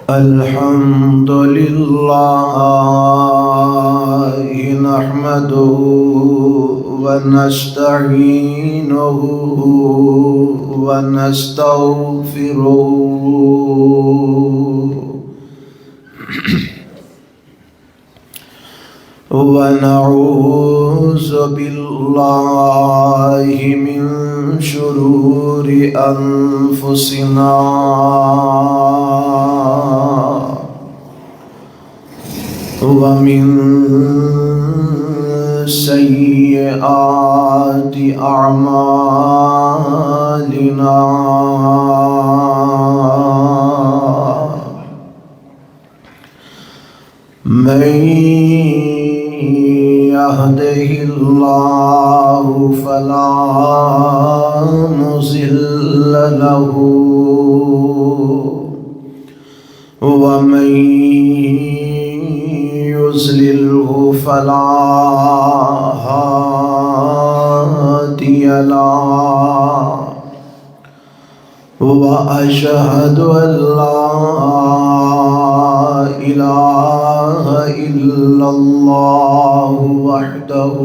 الحمد لله نحمده ونستعينه ونستغفره ونعوذ بالله من شرور أنفسنا ومن سيئات أعمالنا من يهده الله فلا مضل له ومن يضلله فلا هادي له وأشهد أن لا إله إلا الله وحده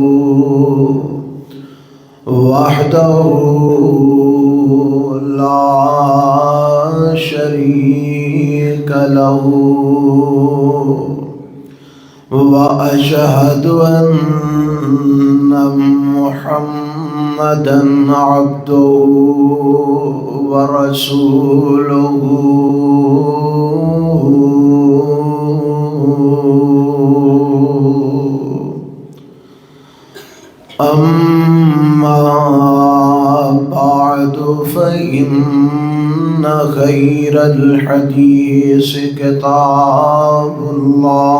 لا شريك له وأشهد أن محمدًا عبده ورسوله أما بعد فإن خير الحديث كتاب الله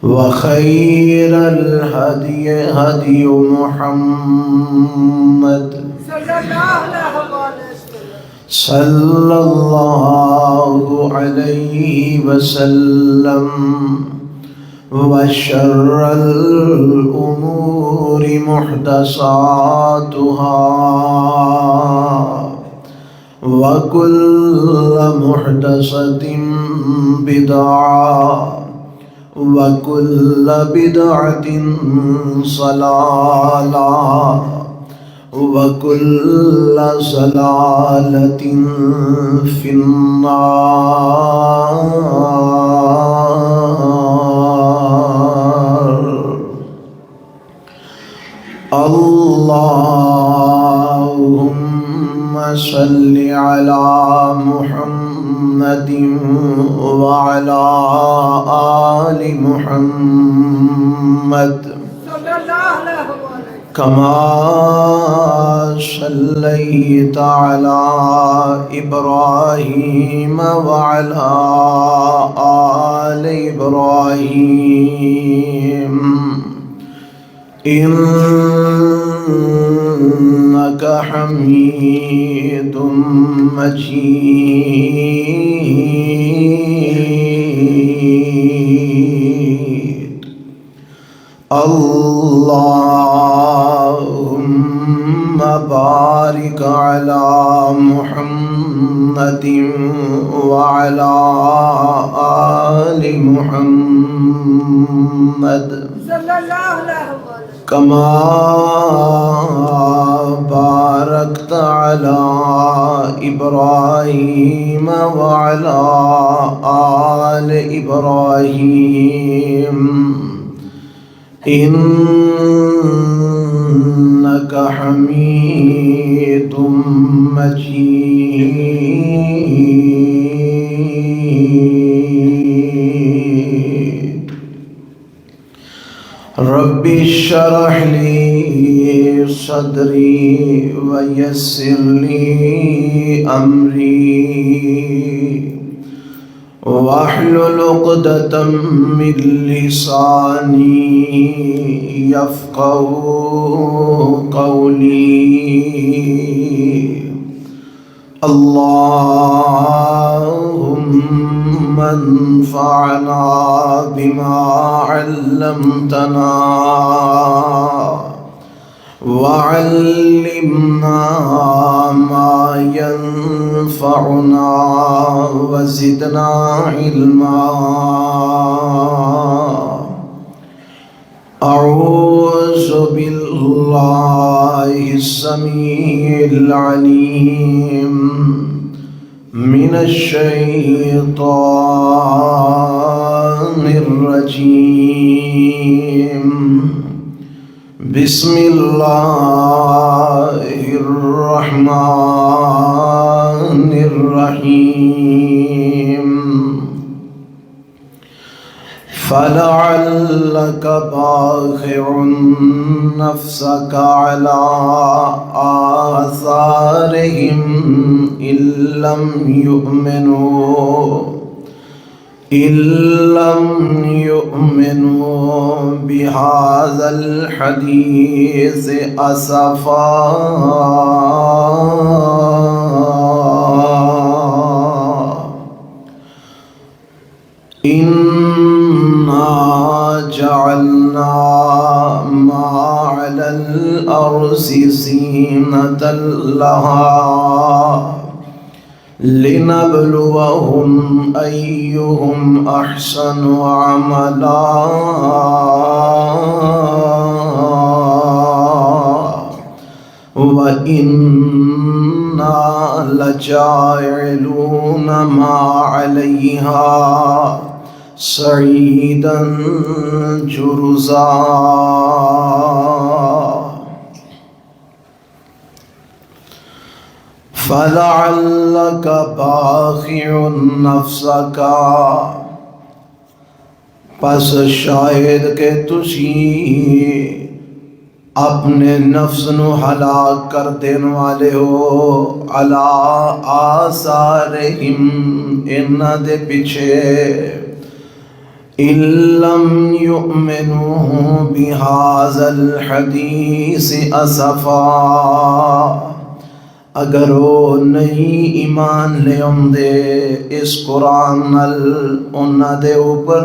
وخير الهدي هدي محمد صلى الله عليه وسلم وشر الأمور محدثاتها وكل محدثة بدعة وكل بدعة ضلالة وكل ضلالة في النار. اللهم صل على محمد وعلى آل محمد كما صليت على إبراهيم وعلى آل إبراهيم إنك حميد مجيد. اللهم بارك على محمد وعلى آل محمد كما باركت على إبراهيم وعلى آل إبراهيم إنك حميد مجيد. رب اشرح لي صدري ويسر لي أمري واحلل عقدة من لساني يفقهوا قولي. اللهم انفعنا بما علمتنا وعلمنا ما ينفعنا وزدنا علما. أعوذ بالله السميع العليم من الشيطان الرجيم. بسم الله الرحمن الرحيم. فلعلك باخع نفسك على آثارهم إن لم يؤمنوا بهذا الحديث أسفا. إنا جعلنا ما على الأرض زينة لها لنبلوهم أيهم أحسن عملا. وإنا لجاعلون ما عليها صعيدا جرزا. فلعلك باخع نفسك، پس شاید کہ تسی اپنے نفس نو ہلاک کر دین والے ہو، علی آثارہم انہاں دے پیچھے، إِن لَّمْ يُؤْمِنُوا بِهَذَا الْحَدِيثِ أَسَفًا، اگر وہ نہیں ایمان لے دے اس قرآن نال انہاں دے اوپر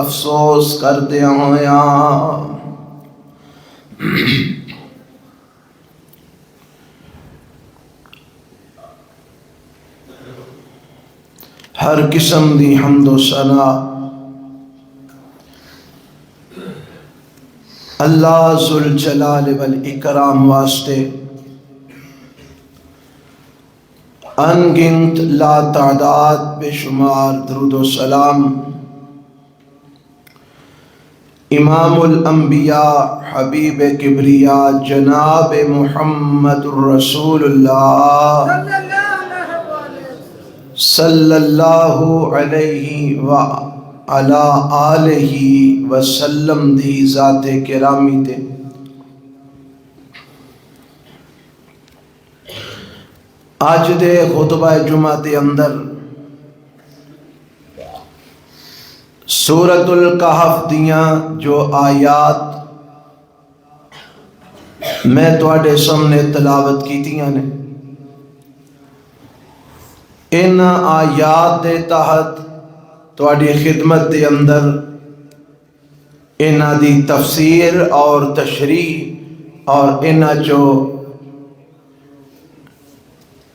افسوس کر دے ہویا. ہر قسم دی حمد و ثنا اللہ ذوالجلال والاکرام واسطے، انگنت لا تعداد بے شمار درود و سلام امام الانبیاء حبیب کبریا جناب محمد الرسول اللہ صلی اللہ علیہ وعلا آلہ وسلم دی ذات کرامی تے. آج دے خطبہ جمعہ دے اندر سورۃ الکہف دیاں جو آیات میں تواڈے سامنے تلاوت کیتیاں نے، ان آیات دے تحت تواڈی خدمت دے اندر انہاں دی تفسیر اور تشریح اور انہاں جو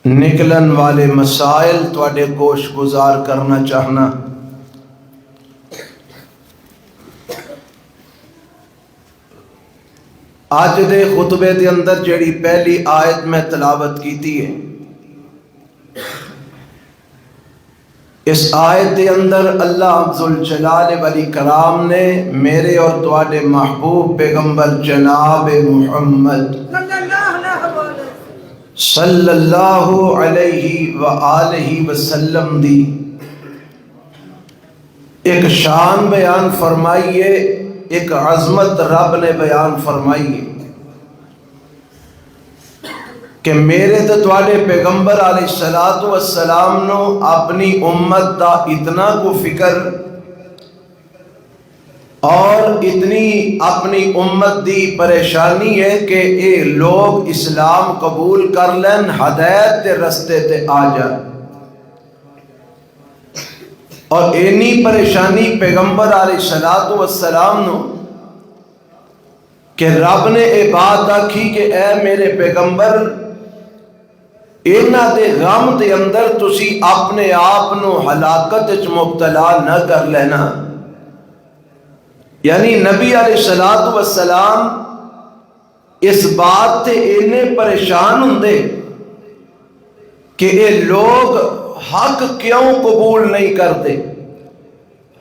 نکلن والے مسائل تواڈے گوش گزار کرنا چاہنا. آج دے خطبے دے اندر جڑی پہلی آیت میں تلاوت کیتی ہے، اس آیت دے اندر اللہ ذوالجلال والاکرام نے میرے اور تواڈے محبوب پیغمبر جناب محمد صلی اللہ علیہ وآلہ وسلم دی ایک شان بیان فرمائیے، ایک عظمت رب نے بیان فرمائیے کہ میرے تے تواڈے پیغمبر علیہ السلام نو اپنی امت دا اتنا کو فکر اور اتنی اپنی امت دی پریشانی ہے کہ اے لوگ اسلام قبول کر لین، ہدایت دے رستے تے آ جائیں. اور اینی پریشانی پیغمبر علیہ الصلوۃ والسلام نو کہ رب نے یہ بات آکھی کہ اے میرے پیغمبر اینا دے غم دے اندر تسی اپنے آپ نو ہلاکت وچ مبتلا نہ کر لینا. یعنی نبی علیہ الصلوۃ والسلام اس بات تے اینے پریشان ہوندے کہ یہ لوگ حق کیوں قبول نہیں کرتے،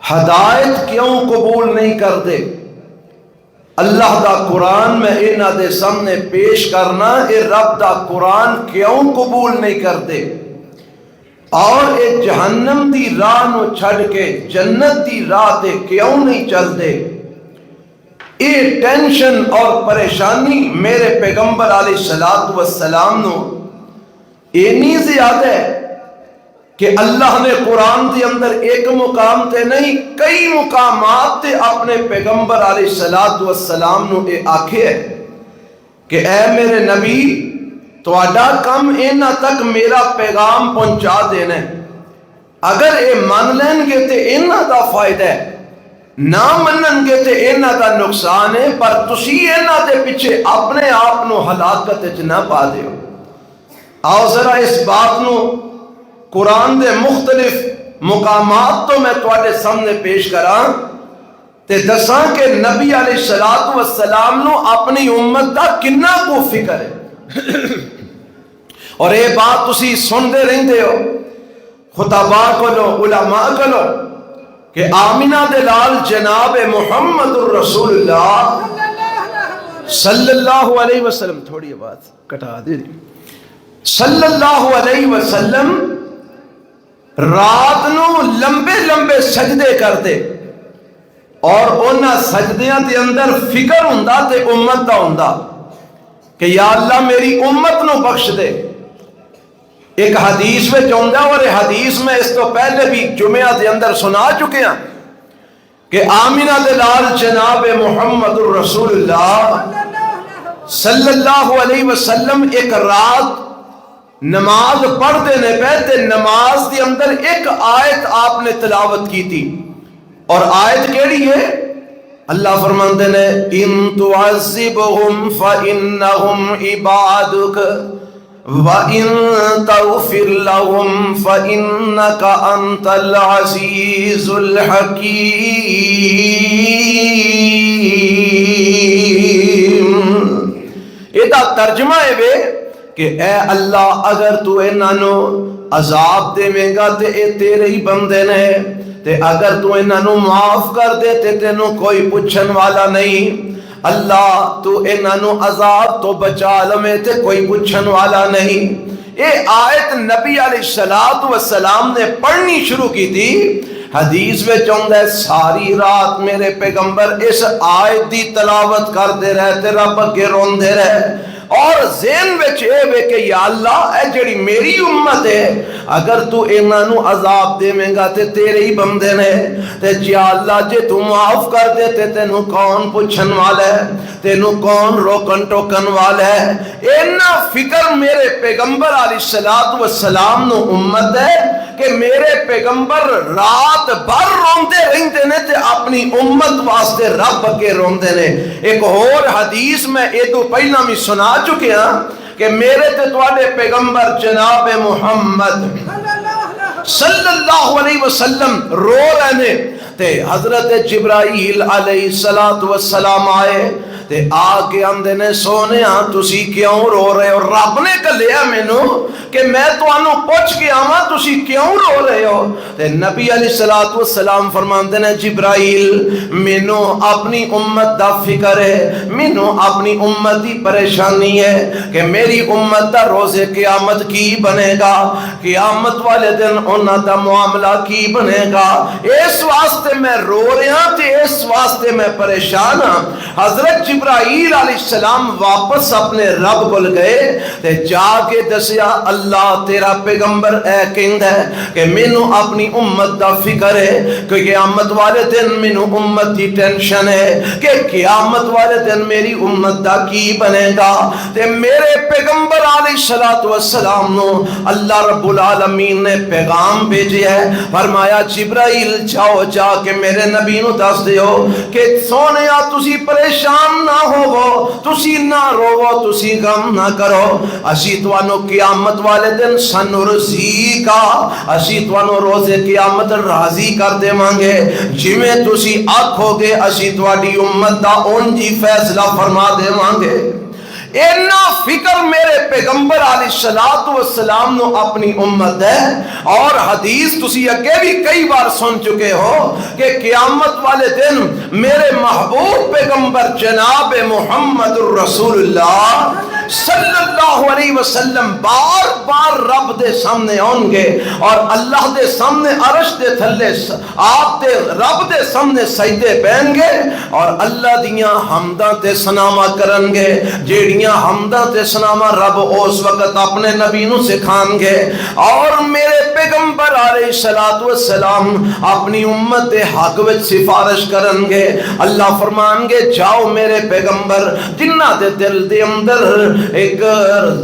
ہدایت کیوں قبول نہیں کرتے. اللہ دا قرآن میں انہاں دے سامنے پیش کرنا اے رب دا قرآن کیوں قبول نہیں کرتے اور اے جہنم دی راہ نو چھڑ کے جنت دی راہ تے کیوں نہیں چلتے. یہ ٹینشن اور پریشانی میرے پیغمبر علیہ الصلوۃ والسلام نو اینی زیادہ ہے کہ اللہ نے قرآن دے اندر ایک مقام تے نہیں کئی مقامات تے اپنے پیغمبر علیہ الصلوۃ والسلام نو اے آکھے ہے کہ اے میرے نبی تہاڈا کم اینا تک میرا پیغام پہنچا دینا ہے. اگر اے من لین گے تے اینا دا فائدہ ہے، نہ منن گے تے اینا دا نقصان ہے، پر تسی اینا دے پیچھے اپنے آپ نو ہلاکت وچ نہ پا دیو. آؤ ذرا اس بات نو قرآن دے مختلف مقامات تو میں تواڈے سامنے پیش کراں تے دساں کہ نبی علیہ الصلوۃ والسلام نو اپنی امت دا کنا کو فکر ہے. اور یہ بات تسی سن دے رہندے ہو خطباء کولو علماء کولو کہ آمینہ دے لال جناب محمد الرسول اللہ صلی اللہ علیہ وسلم، تھوڑی بات کٹا دے صلی اللہ علیہ وسلم رات نو لمبے لمبے سجدے کرتے اور انہاں سجدیاں دے اندر فکر ہوندا تے امت دا ہوندا کہ یا اللہ میری امت نو بخش دے. ایک حدیث میں چوندا اور حدیث میں اس تو پہلے بھی جمعہ دے اندر سنا چکے ہیں کہ آمینہ دے لال جناب محمد الرسول اللہ صلی اللہ علیہ وسلم ایک رات نماز پڑھ دینے پہ نماز کے اندر ایک آیت آپ نے تلاوت کی تھی، اور آیت کیڑی ہے؟ اللہ فرماندے نے ان تعذبهم فإنهم عبادك وَإِن تَغْفِرْ لَهُمْ فَإِنَّكَ أَنْتَ الْعَزِيزُ الْحَكِيمُ. یہ ترجمہ ہے کہ اے اللہ اگر تو انہاں نو عذاب دے میں گا تے اے تیرے ہی بندے نے، تے اگر تو انہاں نو معاف کر دے تے تینوں کوئی پوچھن والا نہیں. اللہ تو انہاں نو عذاب تو بچا لمے تے کوئی پوچھن والا نہیں. یہ آیت نبی علیہ الصلوۃ والسلام نے پڑھنی شروع کی تھی. حدیث میں چوندا ہے ساری رات میرے پیغمبر اس آیت دی تلاوت کرتے رہے تے رب اگے روندے رہے اور ذہن وچ اے کہ یا اللہ اے جڑی میری امت ہے اگر تو انہاں نو عذاب دے گا تے تیرے ہی بندے نے، تے یا اللہ جے تو معاف کر دے تے تینوں کون پوچھن والا ہے، تینوں کون روکن ٹوکن والا ہے. اینا فکر میرے پیغمبر علیہ الصلوۃ والسلام نو امت ہے کہ میرے پیغمبر رات بھر روندے رہندے نے تے اپنی امت واسطے رب اگے روندے نے. ایک اور حدیث میں اے تو پہلا بھی سنا چکے ہیں کہ میرے تے تواڈے پیغمبر جناب محمد صلی اللہ علیہ وسلم رو رہے نے تے حضرت جبرائیل علیہ السلام آئے تے آگے آندے نے سونیا تسی کیوں رو رہے ہو؟ رب نے کلیا مینوں کہ میں تانوں پوچھ کے آواں تسی کیوں رو رہے ہو؟ تے نبی علیہ الصلوۃ والسلام فرماندے نے جبرائیل مینوں اپنی امت دا فکر ہے، مینوں اپنی امت دی پریشانی ہے کہ میری امت دا روز قیامت کی بنے گا، قیامت والے دن انہاں دا معاملہ کی بنے گا. اس واسطے میں رو رہا تے اس واسطے میں پریشان ہاں. حضرت جبرائیل علیہ السلام واپس اپنے رب کو گئے تے جا کے دسیا اللہ تیرا پیغمبر اے کہندا ہے کہ مینوں اپنی امت دا فکر ہے کہ قیامت والے دن مینوں امت دی ٹینشن ہے کہ قیامت والے دن میری امت دا کی بنے گا تے میرے پیغمبر علیہ السلام نو اللہ رب العالمین نے پیغام بھیجیا ہے فرمایا جبرائیل جاؤ جا کے میرے نبی نو دس دیو کہ سونیا تسی پریشان نہ ہوو تسی نہ روو تسی غم نہ کرو اسی توانو قیامت والے دن سنرزی کا اسی توانو روز قیامت راضی کر دے مانگے جویں تسی آکھو گے اسی تواڈی امت دا اون جی فیصلہ فرما دے مانگے اینا فکر میرے پیغمبر علیہ السلام نو اپنی امت ہے اور حدیث تسی اگے بھی کئی بار سن چکے ہو کہ قیامت والے دن میرے محبوب پیغمبر جناب محمد الرسول اللہ صلی اللہ علیہ وسلم بار بار رب دے سامنے آن گے اور اللہ دے سامنے عرش دے تھلے آپ دے رب دے سامنے سجدے پہن گے اور اللہ دیاں حمداں تے سناما کرن گے جیڑیاں حمداں تے سناما رب اس وقت اپنے نبی نو سکھان گے اور میرے پیغمبر علیہ السلام اپنی امت دے حق وچ سفارش کرن گے اللہ فرمان گے جاؤ میرے پیغمبر جنہ دے دل دے اندر ایک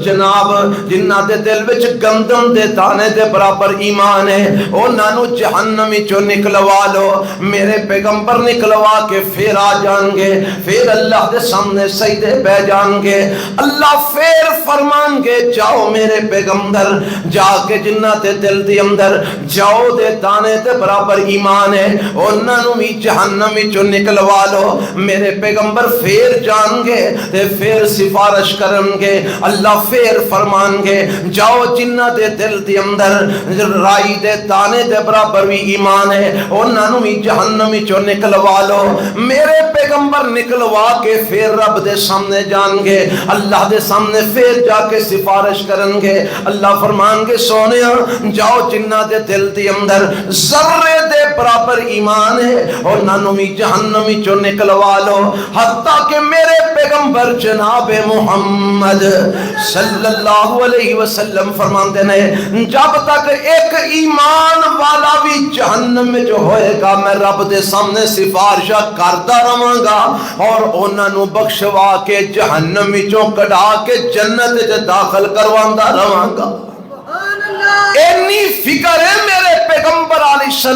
جناب جنہ دے دل وچ گندم دے دانے دے برابر ایمان ہے انہاں نو جہنم وچوں نکلوا لو میرے پیغمبر نکلوا کے پھر آ جان گے پھر اللہ دے سامنے سجدے پہ جان گے اللہ پھر فرمان گے جاؤ میرے پیغمبر جا کے جنہ دے دل دے اندر جاؤ دے دانے دے برابر ایمان ہے انہاں نو بھی جہنم وچوں نکلوا لو میرے پیغمبر پھر جان گے تے پھر سفارش کرن گے اللہ پھر فرمان گے جاؤ جنہ دے دل دے اندر رائی دے دانے دے برابر بھی ایمان ہے انہاں نو بھی جہنم وچوں نکلوا لو میرے پیغمبر نکلوا کے پھر رب دے سامنے جان گے اللہ دے سامنے پھر جا کے سفارش کرن گے اللہ فرمان گے سونیا جاؤ جنہ دے دل دے اندر ذرے دے برابر ایمان ہے انہاں نو بھی جہنم وچوں نکلوا لو حتیٰ کہ میرے پیغمبر جناب محمد صلی اللہ علیہ وسلم فرماتے ہیں جب تک ایک ایمان والا بھی جہنم میں جو ہوئے گا میں رب دے سامنے سفارشہ کرتا رہاں گا اور انہاں نو بخشوا کے جہنم وچوں کڈا کے جنت وچ داخل کرواندہ رہاں گا اینی فکر ہے میرے پیغمبر علیہ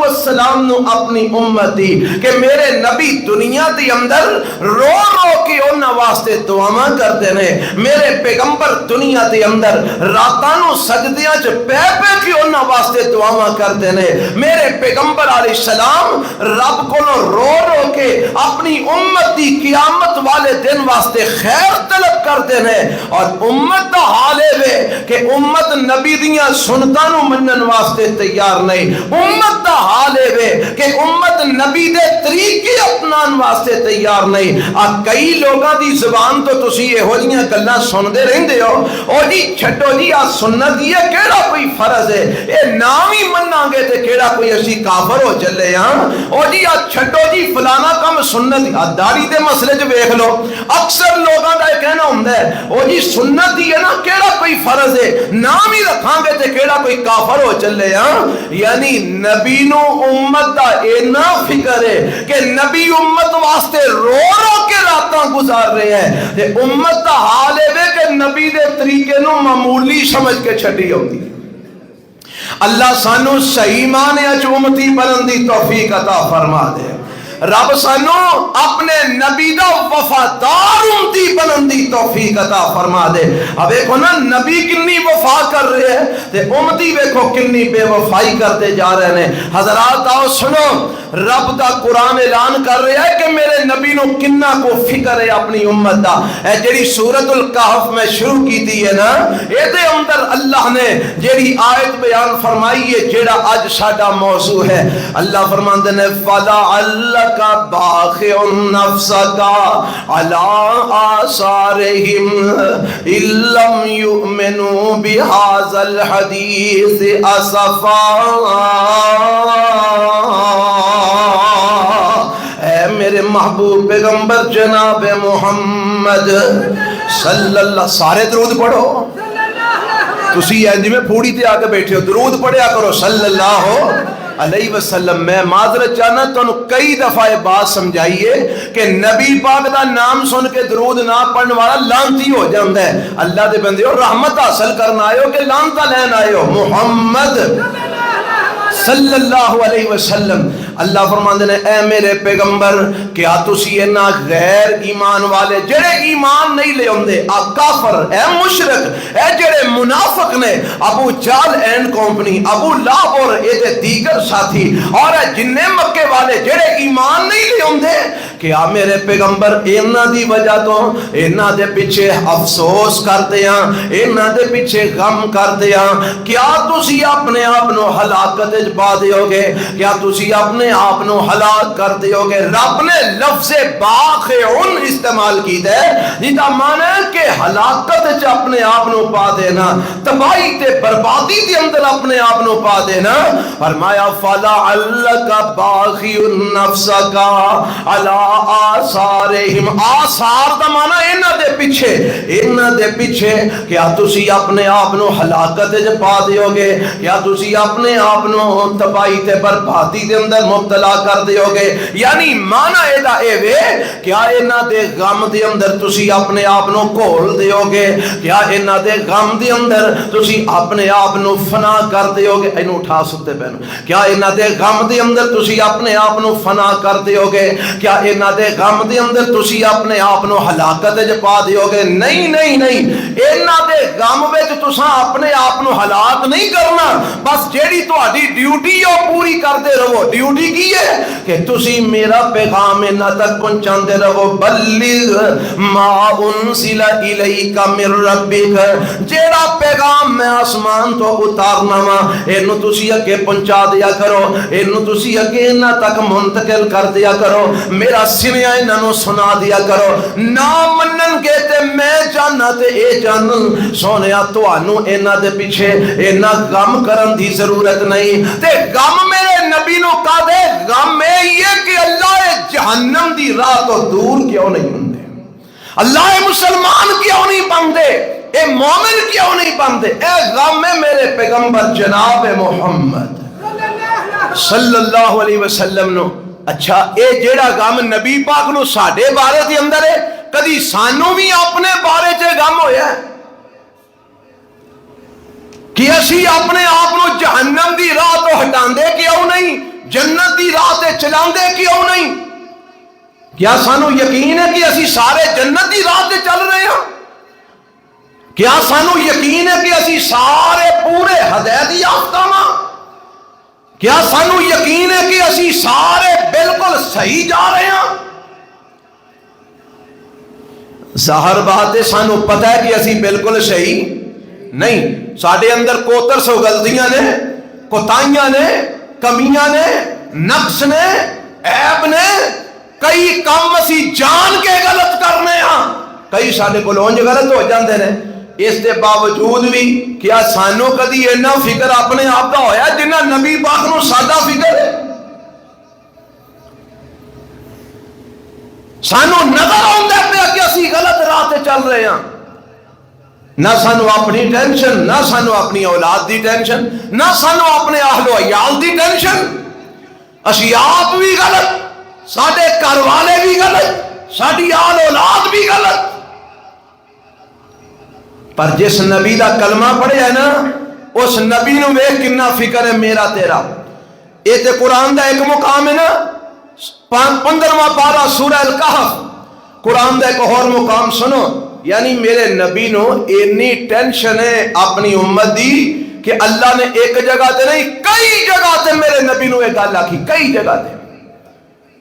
السلام نو اپنی امتی کہ میرے نبی دنیا دی اندر رو رو کے انہاں واسطے دعاواں کرتے ہیں میرے پیغمبر دنیا دی اندر راتاں نو سجدیاں چ پہ پہ کے انہاں واسطے دعاواں کرتے ہیں میرے پیغمبر علیہ السلام رب کو رو رو کے اپنی امت دی قیامت والے دن واسطے خیر طلب کرتے ہیں اور امت دا حال ہے کہ امت نبی دیاں سنتاں نو منن واسطے تیار نہیں امت دا حال ہے کہ امت نبی دے طریقے اپنان واسطے تیار نہیں کئی لوگاں دی زبان تو تسی یہو جیاں گلاں سندے رہندے ہو او جی چھڈو جی سنت دی کیڑا کوئی فرض ہے اے نام ہی مناں گے تے کیڑا کوئی اسی کافر ہو چلے ہاں او جی چھڈو جی فلانا کم سنت داڑھی دے مسئلے وچ ویکھ لو اکثر لوگاں دا یہ کہنا ہوندا ہے او جی سنت دی ہے نا کیڑا کوئی فرض ہے نام ہی رکھاں گے تے کیڑا کوئی کافر ہو چلے ہاں یعنی نبی نو امت دا اینا فکر ہے کہ نبی امت واسطے رو رو کے راتاں گزار رہے ہیں تے امت دا حال ہے کہ نبی دے طریقے نو معمولی سمجھ کے چھڈی ہوندی اللہ سانو صحیح معنی وچ امتی بنن دی توفیق عطا فرما دے رب سانو اپنے نبی دا وفادار امتی بنن دی توفیق عطا فرما دے اب دیکھو نا نبی کنی وفا کر رہے ہیں تے امتی دیکھو کنی بے وفائی کرتے جا رہے ہیں حضرات آؤ سنو رب دا قرآن اعلان کر رہا ہے کہ میرے نبی نو کنہ کو فکر ہے اپنی امت دا اے جیڑی سورۃ الکہف میں شروع کی دی ہے نا اے دے اندر اللہ نے جیڑی آیت بیان فرمائی ہے جیڑا آج ساڈا موضوع ہے اللہ فرماندے نے فَلَعَلَّكَ بَاخِعٌ نَفْسَكَ عَلَىٰ آثَارِهِمْ إِن لَّمْ يُؤْمِنُوا بِهَٰذَا الْحَدِيثِ أَسَفًا اے میرے میرے محبوب پیغمبر جناب محمد صلی اللہ، سارے درود پڑھو. تسی جی میں پھوڑی تے آ کے بیٹھے ہو، درود پڑھیا کرو صلی اللہ علیہ وسلم. میں معذرت چاہنا تو کئی دفعہ یہ بات سمجھائیے کہ نبی پاک دا نام سن کے درود نہ پڑھنے والا لعنتی ہو جاتا ہے. اللہ دے بندے ہو، رحمت حاصل کرنا آئے ہو کہ لعنتاں لین آئے ہو؟ محمد صلی اللہ علیہ وسلم. اللہ فرماندے نے اے میرے پیغمبر کیا تسی انہاں غیر ایمان والے جڑے ایمان نہیں لے ہوندے، آ کافر، اے مشرک، اے جڑے منافق نے، ابو جہل اینڈ کمپنی، ابو لہب اور اے دے دیگر ساتھی، اور اے جن مکے والے جڑے ایمان نہیں لے ہوندے، کیا میرے پیغمبر انہاں دی وجہ تو انہاں دے پیچھے افسوس کرتے ہیں، انہاں دے پیچھے غم کرتے ہیں؟ کیا تسی اپنے آپ نو ہلاکت وچ پا دیو گے؟ کیا تسی اپنے آپ نو ہلاک کر دیو گے؟ رب نے لفظ باخعن استعمال کیتا ہے جس کا معنی ہے کہ ہلاکت وچ اپنے آپ نو پا دینا، تباہی تے بربادی دے اندر اپنے آپ نو پا دینا. فرمایا فلعلک باخع نفسک علی آثارہم. آثار دا معنی انہاں دے پیچھے، انہاں دے پیچھے. کیا تسی اپنے آپ نو ہلاکت وچ پا دیو گے؟ کیا تسی اپنے آپ نو تباہی تے بربادی دے اندر مبتلا کر دیو گے؟ یعنی مانا ایدہ اے وے کیا انہاں دے غم دے اندر تسی اپنے آپ نو کھول دیو گے؟ کیا انہاں دے غم دے اندر تسی اپنے آپ نو فنا کر دیو گے؟ اینو اٹھا سکتے پہنو. کیا انہاں دے غم دے اندر تسی اپنے آپ نو فنا کر دیو گے؟ کیا انہاں دے غم دے اندر تسی اپنے آپ نو ہلاکت وچ پا دیو گے؟ نہیں نہیں نہیں، انہاں دے غم وچ تساں اپنے آپ نو ہلاک نہیں کرنا. بس جیڑی تہاڈی ڈیوٹی ہے پوری کرتے رہو. ڈیوٹی کی ہے کہ تسی میرا پیغام انہاں تک پہنچاندے رہو. بلغ ما انزل الیک من ربک، جیڑا پیغام میں آسمان تو اتارنا وا اینو تسی اگے پہنچا دیا کرو، اینو تسی اگے انہاں تک منتقل کر دیا کرو. میرا سنیا انہاں نو سنا دیا کرو. نہ منن گے تے میں جانا تے اے جانن سونیا تانوں انہاں دے پیچھے انہاں غم کرن دی ضرورت نہیں. تے غم میرے نبی نو کا دے غم میں یہ کہ اللہ جہنم دی راہ تو دور کیوں نہیں بندے، اللہ مسلمان کیوں نہیں بندے، اے مومن کیوں نہیں بندے؟ اے غم میں میرے پیغمبر جناب محمد صلی اللہ علیہ وسلم نو. اچھا اے جیڑا غم نبی پاک نو ساڈے بارے دے اندر ہے، کدی سانو بھی اپنے بارے چ غم ہویا ہے کہ اسی اپنے آپ نو جہنم دی راہ تو ہٹاندے کیوں نہیں، جنت دی راہ تے چلاندے کیوں نہیں؟ کیا سانو یقین ہے کہ اسی سارے جنت دی راہ تے چل رہے ہیں؟ کیا سانو یقین ہے کہ اسی سارے پورے ہدایت یافتہ ہاں؟ کیا سانو یقین ہے کہ اسی سارے بالکل صحیح جا رہے ہیں؟ ظاہر بات ہے سانو پتہ ہے کہ اسی بالکل صحیح نہیں. ساڑھے اندر کوتر سو غلطیاں نے، کوتاہیاں نے، کمیاں نے، نقص نے، عیب نے. کئی کام اسی جان کے غلط کرنے ہاں، کئی ساڑھے کو لونج غلط ہو جاندے نے. اس دے باوجود بھی کیا سانو کدی اینا فکر اپنے آپ کا ہویا جنہ نبی پاک نو سادہ فکر ہے؟ سانو نظر آندے پہ کہ اسی غلط راہ تے چل رہے ہیں. نہ سانو اپنی ٹینشن، نہ سانو اپنی اولاد دی ٹینشن، نہ سانو اپنے اہل و عیال دی ٹینشن. اسی آپ بھی غلط، ساڈے گھر والے بھی غلط، ساڈی آل اولاد بھی غلط. پر جس نبی دا کلمہ پڑھے ہے نا، اس نبی نو ویکھ کتنا فکر ہے میرا تیرا. یہ تے قرآن دا ایک مقام ہے نا، 15واں پارہ سورہ الکہف. قرآن دا ایک اور مقام سنو. یعنی میرے نبی نو اینی ٹینشن ہے اپنی امت دی کہ اللہ نے ایک جگہ تے نہیں کئی جگہ تے میرے نبی نو ایک گل آکھی، کئی جگہ تے.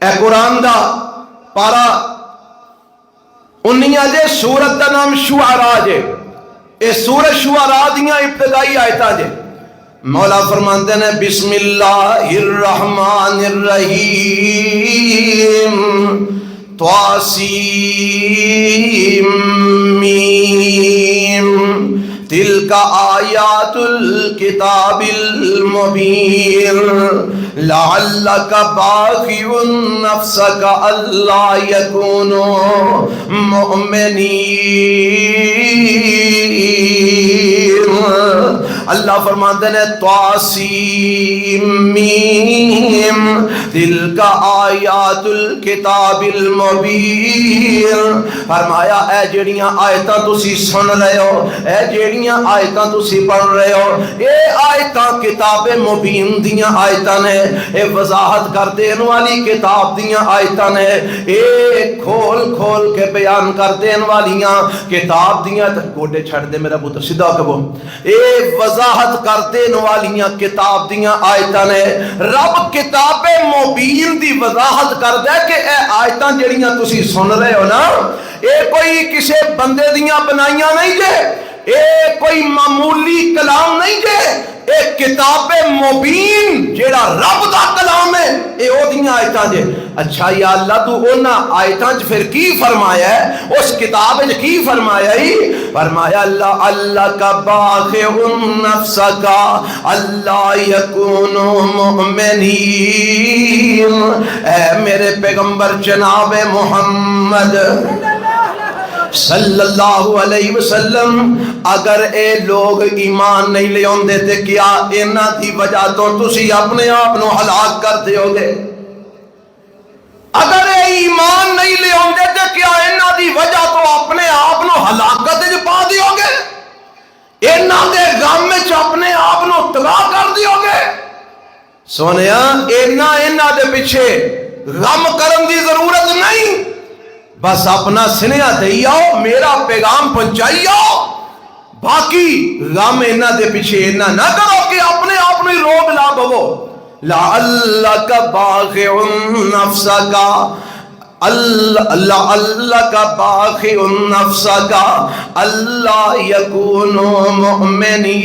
اے قرآن دا پارہ 19 جے، سورت دا نام شعراء جے. اے سورہ شعراء دیاں ابتدائی آیتاں جے. مولا فرماندے نے بسم اللہ الرحمن الرحیم طاسیم میم تلک آیات الکتاب المبین لعلک باخع نفسک الا یکونوا مؤمنین۔ اللہ فرماتے ہیں طاسیم تلک آیات الکتاب المبین، فرمایا اے جڑیاں آیتاں تسی سن رہے ہو، اے جڑیاں آیتاں تسی پڑھ رہے ہو، اے آیتاں کتاب مبین دیاں آیتاں نے، اے وضاحت کر دین والی کتاب دیاں آیتاں نے، اے کھول کھول کے بیان کر دین والیاں کتاب دیاں، گوڈے چھڑ دے میرا پتر سیدھا کہو، اے وضاحت کر دین والیاں کتاب دیاں آیتاں نے۔ رب کتاب مبین دی وضاحت کر دے کہ اے آیتاں جڑیاں تسی سن رہے ہو نا، اے کوئی کسے بندے دیاں بنائیاں نہیں جے، اے کوئی معمولی کلام نہیں جے، اے کتاب مبین جیڑا رب دا کلام ہے، اے او دیاں آیتاں جے۔ اچھا یا اللہ تو اونا آیتاں پھر کی فرمایا ہے، اس کتاب کی فرمایا ہی، فرمایا اللہ کا باخع نفسک اللہ یکونوا مؤمنین۔ اے میرے پیغمبر جناب محمد صلی اللہ علیہ وسلم، اگر اے لوگ ایمان نہیں لے آندے تے کیا انہاں دی وجہ تو تسی اپنے آپ نو ہلاک کر دیو گے؟ اگر اے ایمان نہیں لے آندے تے کیا انہاں دی وجہ تو اپنے آپ نو ہلاکت وچ پا دیو گے؟ انہاں دے غم وچ اپنے آپ نو تباہ کر دیو گے؟ سونیا انہاں دے پیچھے غم کرن دی ضرورت نہیں، بس اپنا سنیا دئی آؤ، میرا پیغام پہنچائی آؤ، باقی غم انہاں دے پیچھے انہاں نہ کرو کہ اپنے آپ میں روب لا بو۔ لعلک باخع نفسک اللہ کا باخع نفسک اللہ یکونوا مؤمنین۔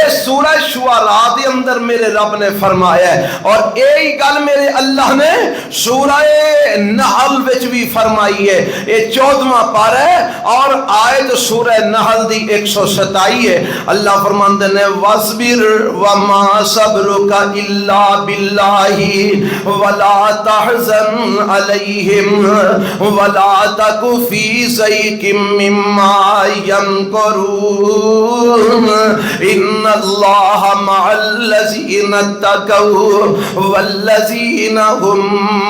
اس سورہ شعراء دے اندر میرے رب نے فرمایا ہے، اور یہی گل میرے اللہ نے سورہ نحل وچ بھی فرمائی ہے، یہ 14واں پارہ ہے اور آیت سورہ نحل دی 127 ہے۔ اللہ فرماتے ہیں وَاصْبِرْ وَمَا صَبْرُكَ إِلَّا بِاللَّهِ وَلَا تحزن علیہم ولا تک فی ضیق مما یمکرون ان اللہ مع الذین اتقوا والذین هم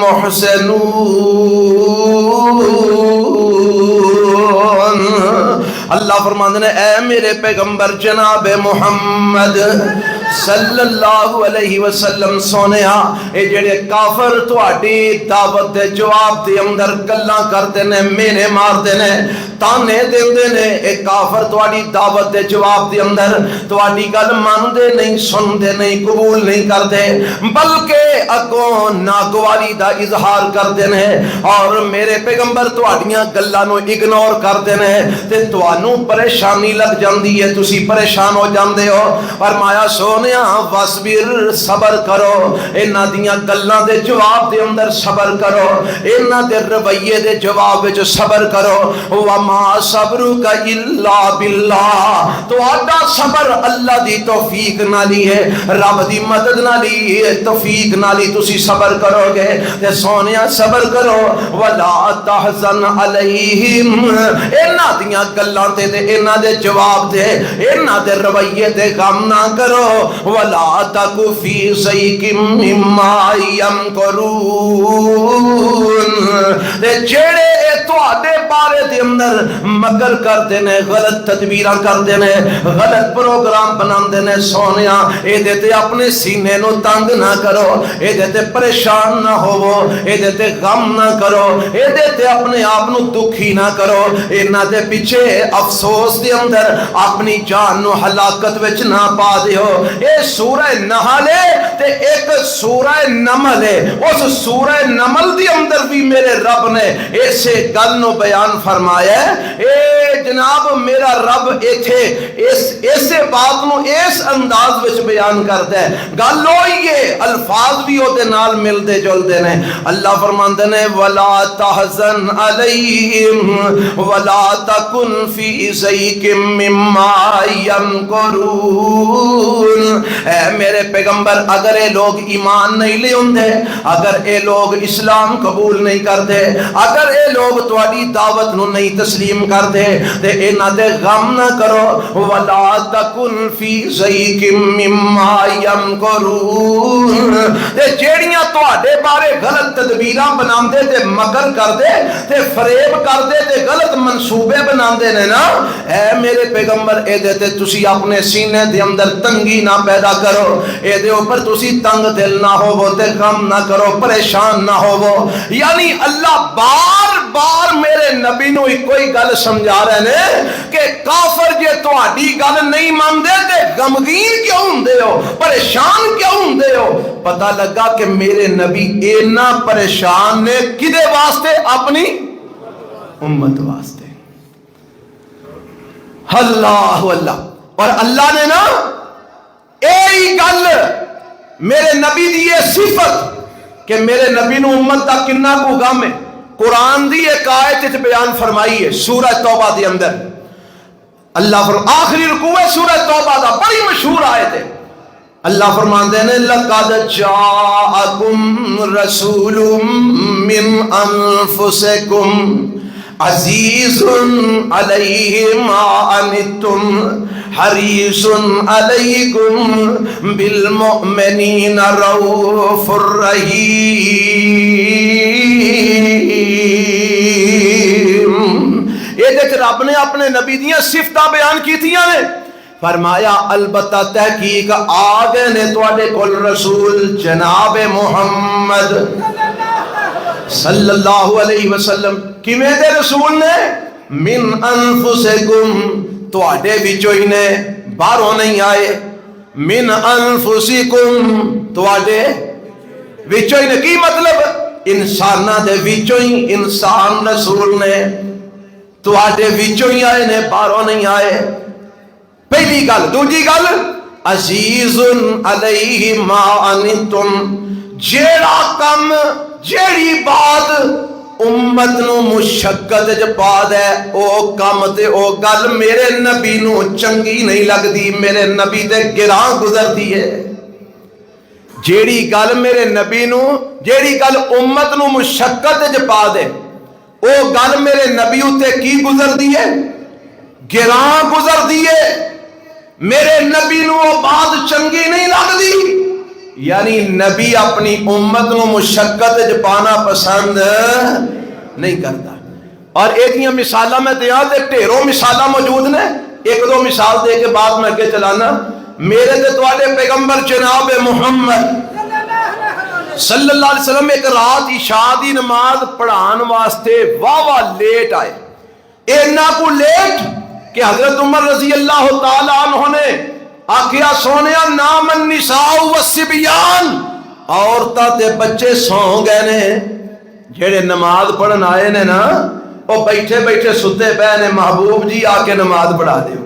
محسنون۔ اللہ فرماتے ہیں اے میرے پیغمبر جناب محمد صلی اللہ علیہ وسلم سونیا، اے جڑے کافر تواڈی دعوت دے جواب دے اندر گلاں کردے نے، مینے ماردے نے، تانے دیندے نے، اے کافر تواڈی دعوت دے جواب دے اندر تواڈی گل ماندے نہیں، سندے نہیں، قبول نہیں کردے، بلکہ اگوں ناگواری دا اظہار کردے نے، اور میرے پیغمبر تواڈیاں گلاں نو اگنور کردے نے، تے تانوں پریشانی لگ جاندی ہے، تسی پریشان ہو جاندے ہو۔ فرمایا سونیا وَاصْبِرْ، صبر کرو، انہاں دیاں گلاں دے جواب دے اندر صبر کرو، انہاں دے رویے دے جواب وچ صبر کرو۔ وَمَا صَبْرُكَ إِلَّا بِاللَّهِ، تہاڈا صبر اللہ دی توفیق نالی ہے، رب دی مدد نالی ہے، توفیق نالی تسی صبر کرو گے تے سونیا صبر کرو۔ وَلَا تَحْزَنْ عَلَيْهِمْ، انہاں دیاں گلاں تے انہاں دے جواب دے، انہاں دے رویے تے غم نہ کرو۔ وَلَا تَكُ فِي ضَيْقٍ مِّمَّا يَمْكُرُونَ، تے جڑے تواڈے بارے دے اندر مکر کردے نے، غلط تدبیراں کردے نے، غلط پروگرام بناندے نے، سونیا اے دے تے اپنے سینے نو تنگ نہ کرو، اے دے تے پریشان نہ ہوو، اے دے تے غم نہ کرو، اے دے تے اپنے آپ نو دکھی نہ کرو، انہاں دے پیچھے افسوس دے اندر اپنی جان نو ہلاکت وچ نہ پا دیو۔ اے سورہ نحل ہے تے ایک سورہ نمل ہے، اس سورہ نمل دی اندر بھی میرے رب نے ایسے گل نو بیان فرمایا ہے۔ اے جناب میرا رب ایتھے اسے بات نو اس انداز وچ بیان کرتا ہے. گل ہوئی ہے الفاظ بھی او دے نال ملدے جلدے نے. اللہ فرماندے نے ولا تحزن علیہم ولا تکن فی ضیق مما یمکرون. اے میرے پیغمبر اگر اے لوگ ایمان نہیں لے ہوندے, اگر اے لوگ اسلام قبول نہیں کرتے, اگر اے لوگ تواڈی دعوت نو نہیں تسلیم کرتے تے انہاں تے غم نہ کرو. ولا تکن فی ضیق مما یمکرون. تے جیڑیاں تواڈے بارے غلط تدبیراں بناندے تے مکر کردے تے فریب کردے تے غلط منصوبے بناندے نے نا, اے میرے پیغمبر اے دے تے تسی اپنے سینے دے اندر تنگی نہ پیدا کرو, اے دے اوپر تسی تنگ دل نہ ہوو تے غم نہ کرو, پریشان نہ ہوو. یعنی اللہ بار بار میرے نبی نو کوئی گل سمجھا رہے نے کہ کافر جے تہاڈی گل نہیں ماندے تے غمگین کیوں ہوندے ہو, پریشان کیوں ہوندے ہو. پتہ لگا کہ میرے نبی اینا پریشان نے کدے واسطے, اپنی امت واسطے. اللہ اللہ. اور اللہ نے نا اے گل میرے نبی دی یہ صفت کہ میرے نبی نو امت دا کنا کو غم ہے, قرآن دی ایک آیت بیان فرمائی ہے سورہ توبہ دے اندر. اللہ آخری رکوع ہے سورہ توبہ دا, بڑی مشہور آیت ہے. اللہ فرماندے نے لقد جاءکم رسول من انفسکم عزیز علیہ ما عنتم حریص علیکم بالمؤمنین رؤوف الرحیم. یہ رب نے اپنے نبی دیاں صفتاں بیان کیتیاں نے. فرمایا البتہ تحقیق آ گئے نے تواڈے کول رسول جناب محمد صلی اللہ علیہ وسلم. کیویں دے رسول نے؟ من انفسکم, تواڈے وچوں ہی نے, باہروں نہیں آئے. من انفسکم, تواڈے وچوں ہی نے. کی مطلب؟ انساناں دے وچوں ہی انسان رسول نے, تواڈے وچوں ہی آئے نے, باہروں نہیں آئے. پہلی گل. دوجی گل عزیز علیہ ما عنتم, جیڑا کم جیڑی بات امت نو مشقت وچ پا دے او کم تے او گل میرے نبی نو چنگی نہیں لگدی, میرے نبی تے گراں گزردی ہے. جیڑی گل میرے نبی نو, جیڑی گل امت نو مشقت وچ پا دے او گل میرے نبی تے کی گزردی ہے؟ گراں گزردی ہے. میرے نبی نو وہ بات چنگی نہیں لگدی. یعنی نبی اپنی امت نو مشقت وچ پانا پسند نہیں کرتا. اور ایک مثالاں میں دیاں تے ڈھیروں مثالاں موجود نے. ایک دو مثال دے کے بعد میں اگے چلانا. میرے تے تواڈے پیغمبر جناب محمد صلی اللہ علیہ وسلم ایک رات عشاء دی نماز پڑھان واسطے واہ لیٹ آئے. اینا کو لیٹ کہ حضرت عمر رضی اللہ تعالی عنہ نے آخیا سونیا نام النساء والصبیان, عورتاں تے بچے سو گئے نے. جڑے نماز پڑھن آئے نے نا وہ بیٹھے بیٹھے ستے پے نے, محبوب جی آ کے نماز پڑھا دیو.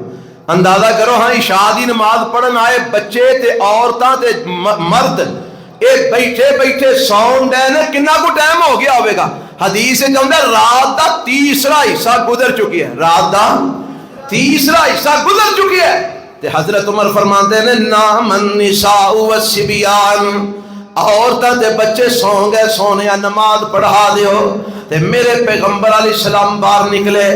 اندازہ کرو ہاں عشاء دی نماز پڑھن آئے بچے تے عورتاں تے مرد ایک بیٹھے بیٹھے سون ڈے نے. کنا کو ٹائم ہو گیا ہوئے گا؟ حدیث چاہتا ہے رات دا تیسرا حصہ گزر چکی ہے. رات دا تیسرا حصہ گزر چکی ہے. تے حضرت عمر فرماتے نے نام النساء والصبیان, عورتاں تے بچے سو گئے, سونے نماز پڑھا دیو. تے میرے پیغمبر علیہ السلام باہر نکلے,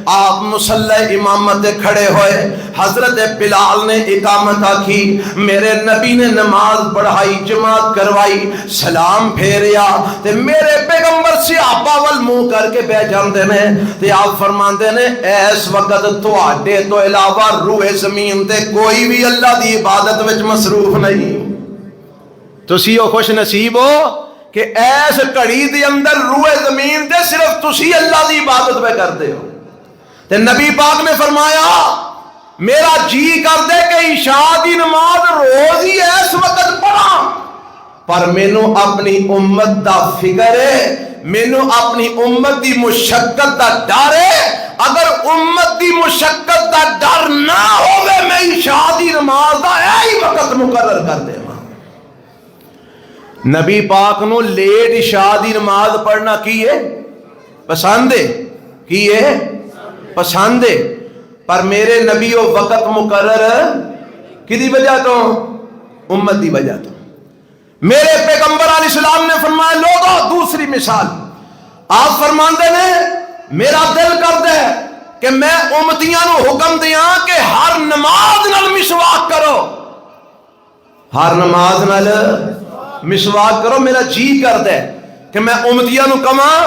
آپ مصلی امامت کھڑے ہوئے. حضرت بلال نے اقامت آکھی, میرے نبی نے نماز پڑھائی, جماعت کروائی, سلام پھیریا. تے میرے پیغمبر صحابہ وال منہ کر کے بہ جاندے نے. تے آپ فرماندے نے اس وقت تواڈے تو علاوہ روح زمین تے کوئی بھی اللہ دی عبادت وچ مصروف نہیں. تسی او خوش نصیب ہو کہ ایس کڑی دی اندر روح زمین دے صرف تسی اللہ دی عبادت پہ کرتے ہو. تے نبی پاک نے فرمایا میرا جی کر دے کہ عشاء دی نماز روز ہی اس وقت پڑھا, پر مینوں اپنی امت دا فکر ہے, مینوں اپنی امت دی مشقت دا ڈر ہے. اگر امت دی مشقت دا ڈر نہ ہوئے میں عشاء دی نماز دا ایہی وقت مقرر کر دے. نبی پاک نو لیٹ عشاء دی نماز پڑھنا کی ہے پسند ہے، کی ہے پسند ہے، پر میرے نبی وہ وقت مقرر کدی وجہ تو امت دی وجہ تو. میرے پیغمبر علیہ السلام نے فرمایا لوگوں دوسری مثال آپ فرماندے نے میرا دل کرتا ہے کہ میں امتیاں نو حکم دیاں کہ ہر نماز نال مسواک کرو، ہر نماز نال مسواک کرو. میرا جی کرتا ہے کہ میں امتیاں نو کہاں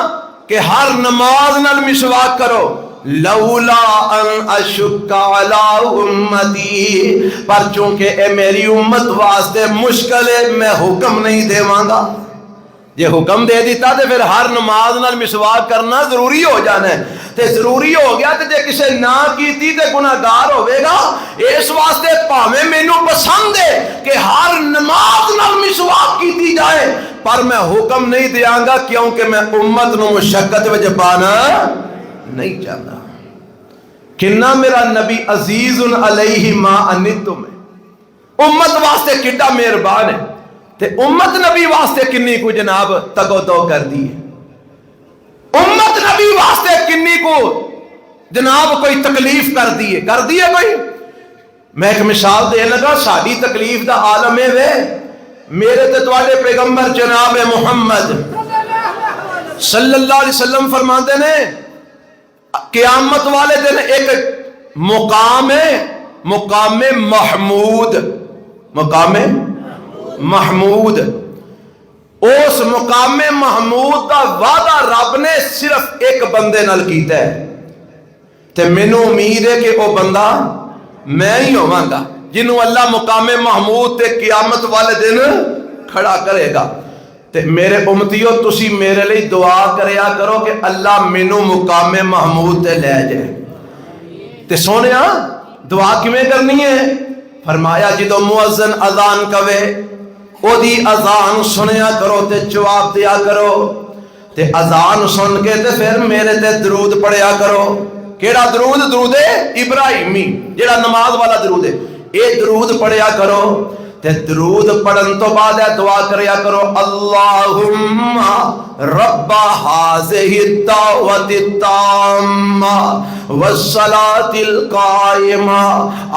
کہ ہر نماز نال مسواک کرو. لولا ان اشک علی امتی، پر چونکہ اے میری امت واسطے مشکل ہے میں حکم نہیں دیواں گا. جے حکم دے دیتا تے پھر ہر نماز نال مسواک کرنا ضروری ہو جانا ہے، تے ضروری ہو گیا تے جے کسے نہ کیتی تے گناہگار ہوے گا. اس واسطے پاویں مینوں پسند ہے کہ ہر نماز نال مسواک کیتی جائے، پر میں حکم نہیں دیاں گا کیونکہ میں امت نو مشقت وچ پانا نہیں چاہتا. کنا میرا نبی عزیز علیہ ما عنتم ہے، امت واسطے کڈا مہربان ہے، تے امت نبی واسطے کنی کو جناب تگو دو کر دی ہے. امت نبی واسطے کنی کو جناب کوئی تکلیف کر دی ہے کوئی. میں ایک مثال دے لگا، ساری تکلیف دا عالم ہے وے میرے تے تواڈے پیغمبر جناب محمد صلی اللہ علیہ وسلم فرماتے نے قیامت والے دن ایک مقام ہے، مقام محمود، مقام محمود. اس مقام محمود دا وعدہ رب نے صرف ایک بندے نال کیتا ہے، تے مینوں امید ہے کہ وہ بندہ میں ہی ہوواں گا جنوں اللہ مقام محمود تے قیامت والے دن کھڑا کرے گا. تے میرے امتیو تسی میرے لئے دعا کریا کرو کہ اللہ مینوں مقام محمود تے لے جائے. تے سونیا دعا کیویں کرنی ہے؟ فرمایا جدو مؤذن اذان کہے او دی اذان سنیا کرو تے جواب دیا کرو، تے اذان سن کے تے پھر میرے تے درود پڑھیا کرو. کیڑا درود؟ درود ابراہیمی جیڑا نماز والا درود ہے، اے درود پڑھیا کرو. تے درود پڑھن تو بعد دعا کریا کرو اللہم رب ہذہ الدعوۃ التامہ والصلاۃ القائمہ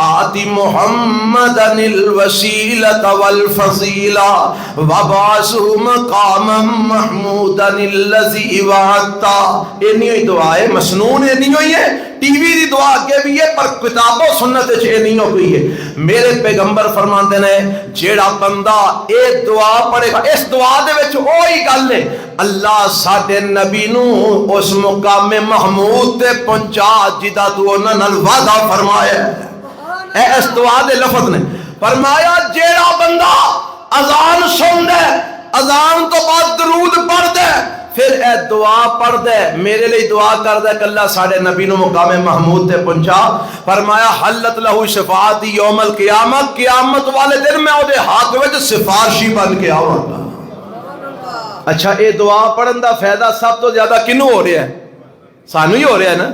آت محمدا الوسیلۃ والفضیلہ وبعثہ مقاما محمودا الذی وعدتہ. اینی ہوئی دعا ہے، مسنون اینی ہوئی ہے، ٹی وی دی دعا اگے بھی ہے پر کتاب و سنت وچ اینی ہوئی ہے. میرے پیغمبر فرماندے نے جیڑا بندہ اے دعا پڑھے گا، اس دعا دے وچ وہی گل ہے اللہ ساڈے نبی نو اس مقام محمود تے پہنچا جدا تو انہاں نال وعدہ فرمایا ہے. اے اس دعا دے لفظ نے فرمایا جیڑا بندہ اذان سن دے، اذان تو بعد درود پڑھ دے، پھر اے دعا پڑھ دے، میرے لئے دعا کر دے کہ اللہ ساڑھے نبی نو مقام محمود تے پہنچا. فرمایا حلت لہو شفاعتی یوم القیامت، قیامت والے دن میں او دے ہاتھ وچ سفارشی بن کے آؤں گا. اچھا اے دعا پڑھن دا فائدہ سب تو زیادہ کنوں ہو رہا ہے؟ سانو ہی ہو رہا ہے نا.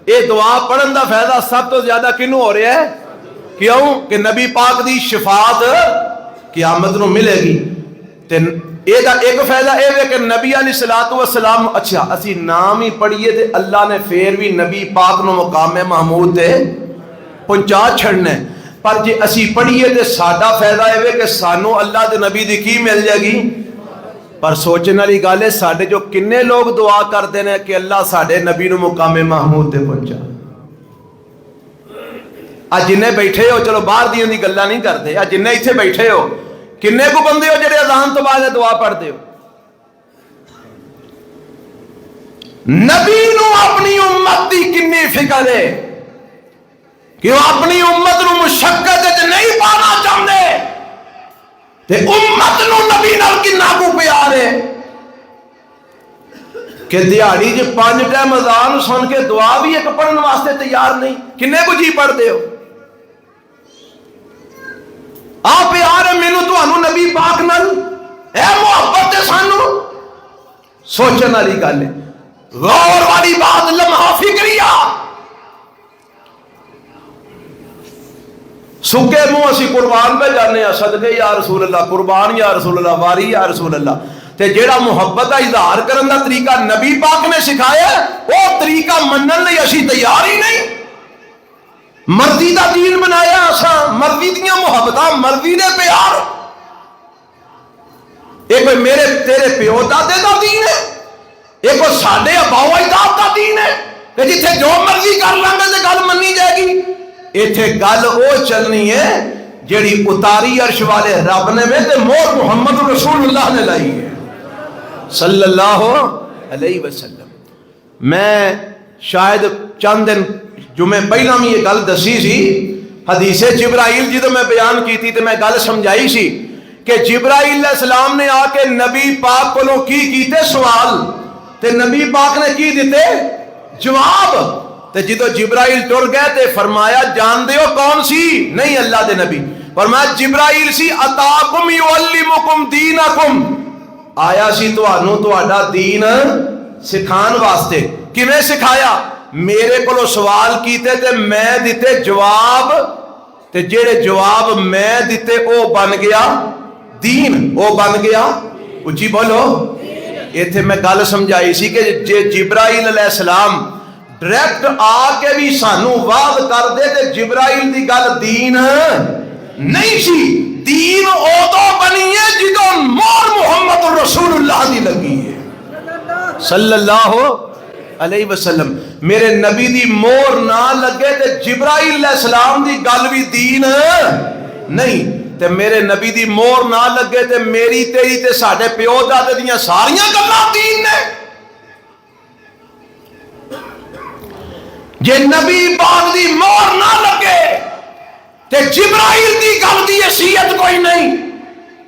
اے دعا پڑھن دا فائدہ سب تو زیادہ کنوں ہو رہا ہے؟ کیوں کہ نبی پاک دی شفاعت قیامت نو ملے گی. تے اے دا ایک فائدہ اے ہے کہ نبی علیہ السلام اچھا اسی نام ہی پڑھیے تے اللہ نے پھر بھی نبی پاک نو مقام محمود تے پہنچا چھڑنے. پر جے اسی پڑھیے تے ساڈا فائدہ اے کہ سانو اللہ دے نبی دی کی مل جائے گی. پر سوچنے والی گل ہے ساڈے جو کنے لوگ دعا کرتے ہیں کہ اللہ ساڈے نبی نو مقام محمود تے پہنچا. آج جنہیں بیٹھے ہو چلو باہر دیوں دی گلاں نہیں کرتے، آج جنہیں ایتھے بیٹھے ہو کنے کو بندے ہو جڑے اذان تو بعد دعا پڑھتے ہو؟ نبی نو اپنی امت دی کنی فکر ہے کہ وہ اپنی امت نو مشقت وچ نہیں پانا چاہتے، تے امت نو نبی نال کنا کو پیار ہے کہ دیہڑی جی 5 ٹائم اذان سن کے دعا بھی ایک پڑھن واسطے تیار نہیں. کنے کو جی پڑھتے ہو؟ آپ پیار ہے مینوں تانوں نبی پاک نال، اے محبت ہے سانو. سوچن والی گل ہے، غور والی بات، لمحہ فکریہ سکے منہ اسی قربان پہ جانے صدقے یا رسول اللہ، قربان یا رسول اللہ، واری یا رسول اللہ. تے جیڑا محبت کا اظہار کرن دا طریقہ نبی پاک نے سکھایا وہ طریقہ منن لئی اسی تیار ہی نہیں. مرضی دا دین بنایا اساں، مرضی دیاں محبتاں، مرضی دے پیار. یہ کوئی میرے تیرے پیو دادے دا دین ہے؟ یہ کوئی ساڈے ابا و اجداد دا دین ہے کہ جتھے جو مرضی کر لیں گے تے گل منی جائے گی؟ ایتھے گل او چلنی ہے جیڑی اتاری عرش والے رب نے میں تے مور محمد رسول اللہ نے لائی ہے صلی اللہ علیہ وسلم. میں شاید چند دن جمعے پہلا بھی یہ گل دسی سی، حدیث جبرائیل جدو میں بیان کی تھی تو میں گل سمجھائی سی کہ جبرائیل علیہ السلام نے آ کے نبی پاک کو کیتے سوال تے نبی پاک نے کی دیتے جواب. تے جدو جبرائیل ٹر گئے تے فرمایا جان دیو کون سی؟ نہیں اللہ دے نبی. فرمایا جبرائیل سی اتاکم یعلمکم دینکم، آیا سی تانوں تہاڈا دین سکھان واسطے. کیویں سکھایا؟ میرے کو سوال کیتے تے میں دیتے جواب، تے جیڑے جواب میں دیتے او بن گیا دین، او بن گیا. اچھی بولو. ایتھے میں گل سمجھائی سی کہ جے جبرائیل علیہ السلام ڈائریکٹ آ کے بھی سانو واض کر دے تے جبرائیل دی گل دین نہیں سی. دین اودو بنی ہے جدو مور محمد رسول اللہ دی لگی ہے صلی اللہ علیہ وسلم. میرے نبی دی مور نہ لگے تے جبرائیل علیہ السلام دی گل بھی دین نہیں، تے میرے نبی دی مور نہ لگے تے میری تیری تے ساڈے پیو دادے دیاں ساریاں گلاں دین نے. جے نبی پاک دی مور نہ لگے تے جبرائیل دی گل دی حیثیت کوئی نہیں،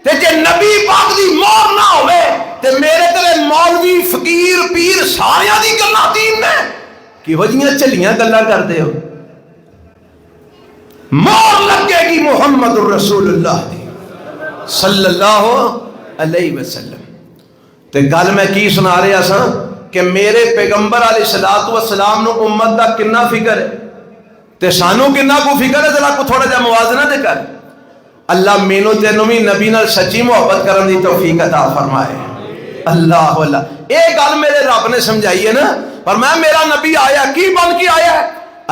تے جے نبی پاک دی مور نہ ہوئے تے میرے تیرے مولوی فقیر پیر ساریاں دی گلاں دین نے. کیہو جیاں چلیاں گلاں کردے ہو؟ مور لگے گی محمد الرسول اللہ دی صلی اللہ علیہ وسلم. تے گل میں کی سنا رہا سا کہ میرے پیغمبر علیہ السلام نو امت دا کنا فکر ہے تے سانو کنا کو فکر ہے. ذرا کو تھوڑا جا موازنہ دے کر. اللہ مینو تینوں بھی نبی نال سچی محبت کرن دی توفیق عطا فرمائے. اللہ اللہ اے گل میرے رب نے سمجھائی ہے نا. فرمایا میرا نبی آیا کی بن کے آیا ہے؟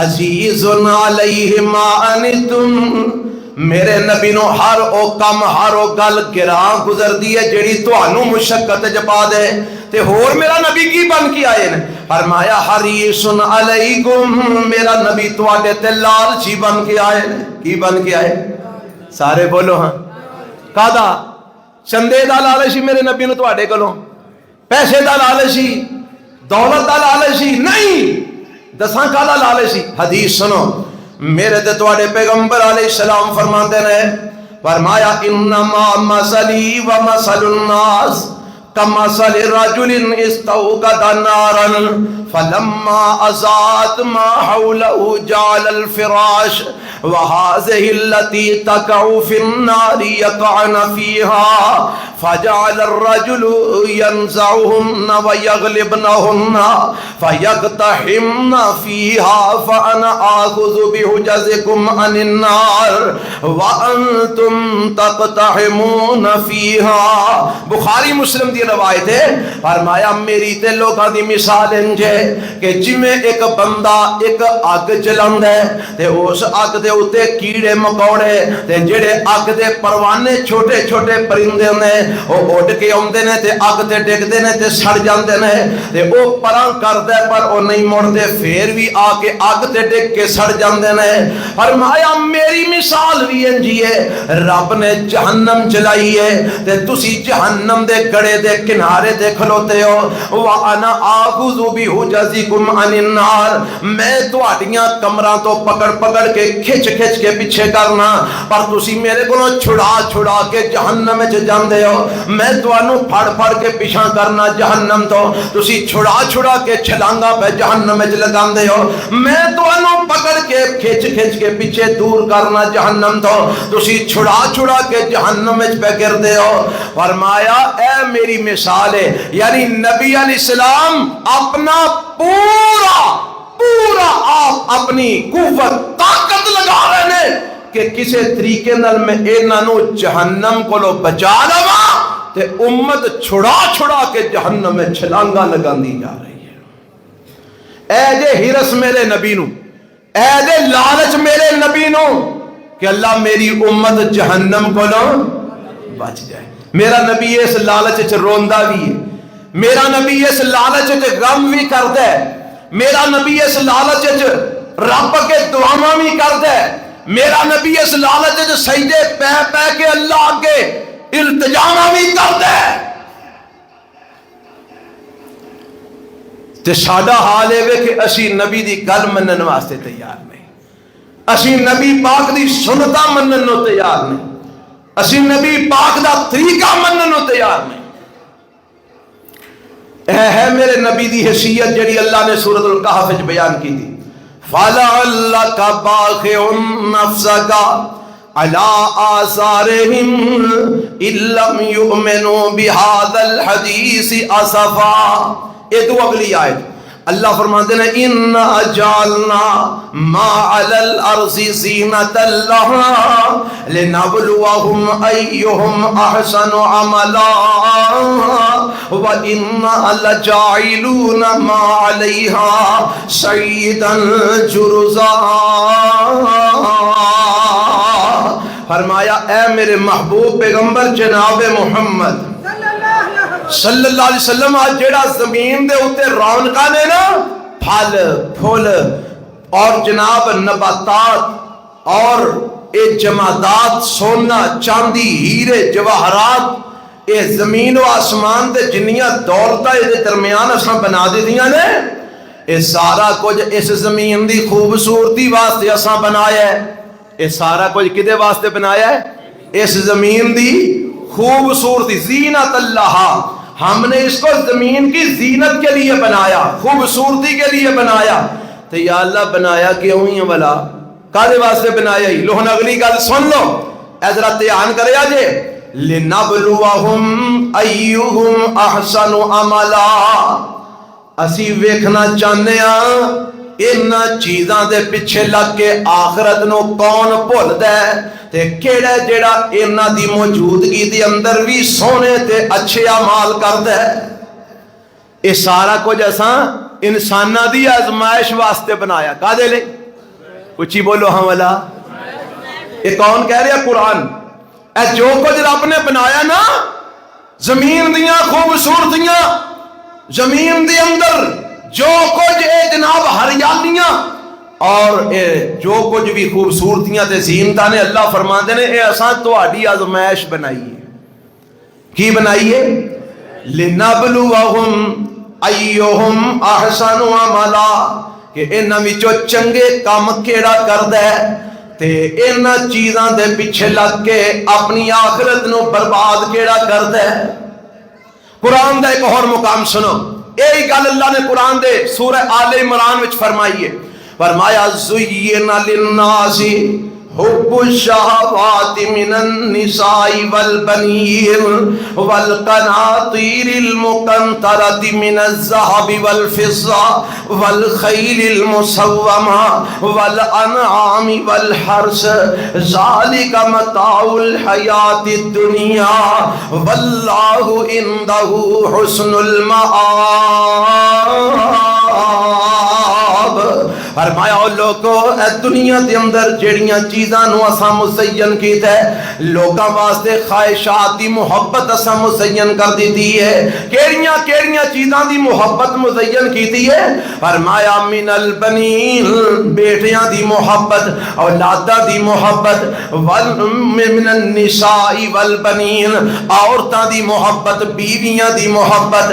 عزیز علیہ ما انتم. میرے نبی نو ہر او کم ہر او گل گراں گزر دی ہے جیڑی تانوں مشقت جپا دے. تے ہور میرا نبی کی بن کے آئے نے؟ فرمایا حریص علیکم. میرا نبی تواڈے تے لالچی بن کے آئے نے. کی بن کے آئے؟ سارے بولو ہاں. کادا؟ چندے دا لالچی میرے نبی نو تواڈے کولوں؟ پیسے دا لالچی؟ دولت دا لالچی؟ نہیں. دساں کادا لالچی؟ حدیث سنو. میرے تے تواڈے پیغمبر علیہ السلام فرماندے نے، فرمایا انما مثلی و مثل الناس کمثل رجل استوقد نارا فلما اضاءت ما حوله جعل الفراش وهذه التي تقع في النار يقعن فيها فجعل الرجل ينزعهن ويغلبنهن فيقتحمن فيها فأنا آخذ بحجزكم عن النار وأنتم تقتحمون فيها. بخاری مسلم دی روایت ہے. فرمایا میری تے لوکاں دی مثال انج ہے کہ جویں ایک بندہ ایک اگ جلاندا ہے تے اس اگ دے اوتے کیڑے مکوڑے تے جڑے اگ دے پروانے چھوٹے چھوٹے پرندے نے او اڑ کے اوندے نے تے اگ تے ڈگدے نے تے سڑ جاندے نے تے او پراں کردا ہے پر او نہیں مڑدے پھر بھی آ کے اگ تے ڈگ کے سڑ جاندے نے. فرمایا میری مثال بھی انجی ہے. رب نے جہنم جلائی ہے تے تسی جہنم دے گڑے دے کنارے دے کھلوتے ہو. وانا آخذ بحجزکم عن النار. میں تہاڈیاں کمراں تو پکڑ پکڑ کے کھچ کھچ کے پیچھے کرنا پر تسی میرے کولوں چھڑا چھڑا کے جہنم وچ جاندے ہو. میں تانوں پھڑ پھڑ کے پیچھا کرنا جہنم تو تسی چھڑا چھڑا کے چھلانگا پہ جہنم وچ لگاندے ہو. میں تانوں پکڑ کے کھچ کھچ کے پیچھے دور کرنا جہنم تو تسی چھڑا چھڑا کے جہنم وچ پہ گردے ہو. فرمایا اے میری مثال ہے. یعنی نبی علیہ السلام اپنا پورا آپ اپنی قوت طاقت لگا رہے ہیں کہ کسے طریقے نال میں انہاں جہنم کو بچا لواں تے امت چھڑا چھڑا کے جہنم میں چھلانگا لگاندی جا رہی ہے۔ اے جے ہرس میرے نبی نو، اے جے لالچ میرے نبی نو کہ اللہ میری امت جہنم کو بچ جائے۔ میرا نبی اس لالچ چ روندا بھی ہے، میرا نبی اس لالچ چ غم بھی کردا ہے، میرا نبی اس لالچ چ رب کے دعاواں بھی کردا ہے، میرا نبی اس لالچ چ سجدے پہ پہ کے اللہ کے التجاواں بھی کردا ہے۔ تے ساڈا حال ہے کہ اسی نبی دی گل منن واسطے تیار نہیں، اسی نبی پاک دی سنتاں منن نو تیار نہیں، اسی نبی پاک دا طریقہ منن نو تیار نہیں۔ اے ہے میرے نبی دی حیثیت جڑی اللہ نے سورۃ الکہف وچ بیان کی تھی، فَلَعَلَّكَ بَاخِعٌ نَفْسَكَ عَلَىٰ آثَارِهِمْ إِن لَّمْ يُؤْمِنُوا بِهَٰذَا الْحَدِيثِ أَسَفًا۔ یہ تو اگلی آیت اللہ فرماتے ہیں اِنَّا جَعَلْنَا مَا عَلَى الْأَرْضِ زِینَةً لَّهَا لِنَبْلُوَهُمْ أَيُّهُمْ أَحْسَنُ عَمَلًا وَإِنَّا لَجَاعِلُونَ مَا عَلَيْهَا صَعِيدًا جُرُزًا۔ فرمایا اے میرے محبوب پیغمبر جناب محمد صلی اللہ علیہ وسلم، آج جڑا زمین دے اوتے رونقاں نے نا، پھل پھول اور جناب نباتات اور اے جمادات، سونا چاندی ہیرے جواہرات، اے زمین و آسمان دے جنیاں دولتاں دے درمیان اساں بنا دیتیاں نے، اے سارا کچھ اس زمین دی خوبصورتی واسطے اساں بنایا ہے۔ اے سارا کچھ کدے واسطے بنایا ہے؟ اس زمین دی خوبصورتی، زینت اللہ، ہم نے اس کو زمین کی زینت کے لیے بنایا، خوبصورتی کے لیے بنایا۔ تو یا اللہ بنایا کیوں ہی والا کادے واسطے بنایا ہی؟ لوہن اگلی گل سن لو، اے ذرا دھیان کرے جے، لِنَبْلُوَهُمْ أَيُّهُمْ أَحْسَنُ عَمَلًا۔ اسی ویکھنا چاہنے ہاں ان چیزاں دے پیچھے لگ کے آخرت نو کون بھول دے تے کیڑا جڑا انہاں دی موجودگی دی اندر بھی سونے تے اچھے اعمال کر دے۔ یہ سارا کچھ اساں انساناں دی آزمائش واسطے بنایا، کادے لے؟ اچھی بولو ہاں والا۔ یہ کون کہہ رہا؟ قرآن۔ اے جو کچھ رب نے بنایا نا، زمین دیاں خوبصورتیاں، زمین دی اندر جو کچھ اے جناب ہریالیاں اور اے جو کچھ بھی خوبصورتیاں تے زینتاں نے، اللہ فرماندے نے اے اساں تہاڈی آزمائش بنائی ہے۔ کی بنائی ہے؟ لِنَبْلُوَهُمْ أَيُّهُمْ أَحْسَنُ عَمَلًا، کہ انہاں وچوں چنگے کام کیڑا کردا ہے تے انہاں چیزاں دے پیچھے لگ کے اپنی آخرت نو برباد کیڑا کردا ہے۔ قرآن دا ایک اور مقام سنو، یہی گل اللہ نے قرآن دے سورہ آل عمران وچ فرمائی ہے، فرمایا زُيِّنَ لِلنَّاسِ حُبُّ الشَّهَوَاتِ مِنَ النِّسَاءِ وَالْبَنِينَ وَالْقَنَاطِيرِ الْمُقَنطَرَةِ مِنَ الذَّهَبِ وَالْفِضَّةِ وَالْخَيْلِ الْمُسَوَّمَةِ وَالْأَنْعَامِ وَالْحَرْثِ ذَلِكَ مَتَاعُ الْحَيَاةِ الدُّنْيَا وَاللَّهُ عِندَهُ حُسْنُ الْمَآبِ۔ فرمایا لوگو اے دنیا دے اندر جڑیاں چیزاں نو اساں مزین کیتا ہے، لوگاں واسطے خواہشات دی محبت اساں مزین کر دیتی ہے۔ کیڑیاں کیڑیاں چیزاں دی محبت مزین کیتی ہے؟ فرمایا من البنین، بیٹیاں دی محبت، اولاداں دی محبت، من النساء والبنین، عورتاں دی محبت، بیویاں دی محبت،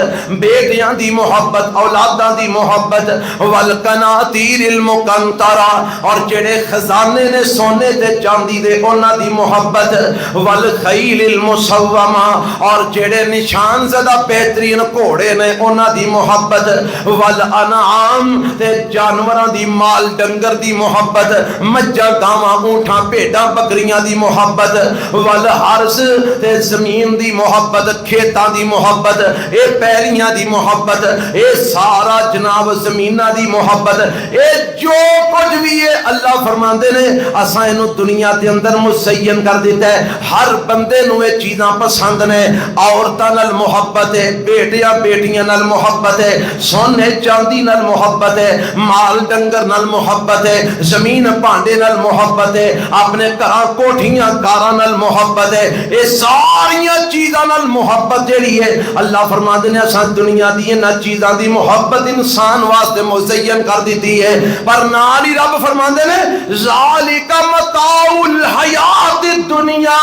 بیٹیاں دی محبت، اولاداں دی محبت، والقناطیر المقنطرہ، اور جڑے خزانے نے سونے تے چاندی دے انہاں دی محبت، والخیل المسومہ، اور جڑے نشان زدہ بہترین گھوڑے نے انہاں دی محبت، والانعام تے جانوراں دی مال ڈنگر دی محبت، مجھاں گاواں اونٹاں بھیڈاں بکریاں دی محبت، والحرث تے زمین دی محبت، کھیتاں دی محبت، اے پیریاں دی محبت، اے سارا جناب زمیناں دی محبت، اے جو کچھ بھی ہے اللہ فرماندے نے اساں اینو دنیا دے اندر مزین کر دیتا ہے. ہر بندے نو یہ چیزاں پسند نے. عورتاں نال محبت ہے, بیٹیاں بیٹیاں نال محبت ہے, سونے چاندی نال محبت ہے, مال ڈنگر نال محبت ہے, زمین بھانڈے نال محبت ہے, اپنے گھراں کوٹھیاں کاراں نال محبت ہے. یہ ساریاں چیزاں نال محبت جڑی ہے اللہ فرماندے نے اساں دنیا دی انہاں چیزاں دی محبت انسان واسطے مزین کر دیتی ہے. پر نال ہی رب فرماندے نے ذالک متاع الحیات الدنیا,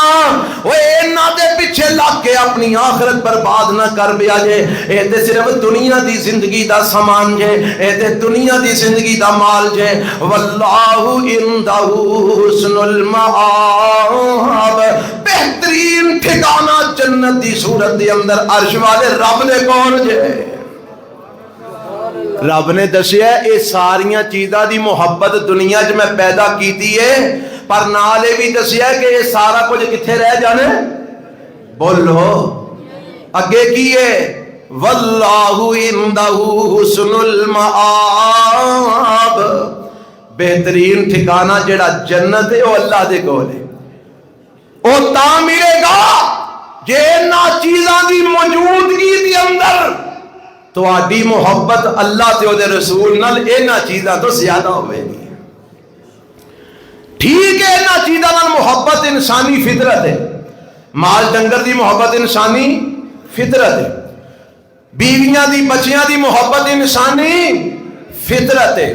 وہ انہاں دے پیچھے لگ کے اپنی آخرت برباد نہ کر بیا جے. اے تے صرف دنیا دی زندگی دا سامان جے, اے تے دنیا دی زندگی دا مال جے. واللہ عنده حسن المآب, بہترین ٹھکانہ جنت دی صورت دے اندر عرش والے رب نے کون جے؟ رب نے دسیا اے ساریاں چیزاں دی محبت دنیا چ میں پیدا کیتی ہے, پر نالے بھی دسیا کہ یہ سارا کچھ کتھے رہ جانے. بولو اگے کی ہے واللہ عنده حسن المآب, بہترین ٹھکانہ جڑا جنت ہے وہ اللہ دے کول ہے. وہ تاں ملے گا جے نا چیزاں دی موجودگی دی اندر تواڈی محبت اللہ تے او دے رسول نال اینا چیزاں تو زیادہ ہوے گی. ٹھیک ہے اینا چیزاں نال محبت انسانی فطرت ہے, مال ڈنگر دی محبت انسانی فطرت ہے, بیویاں دی بچیاں دی محبت انسانی فطرت ہے,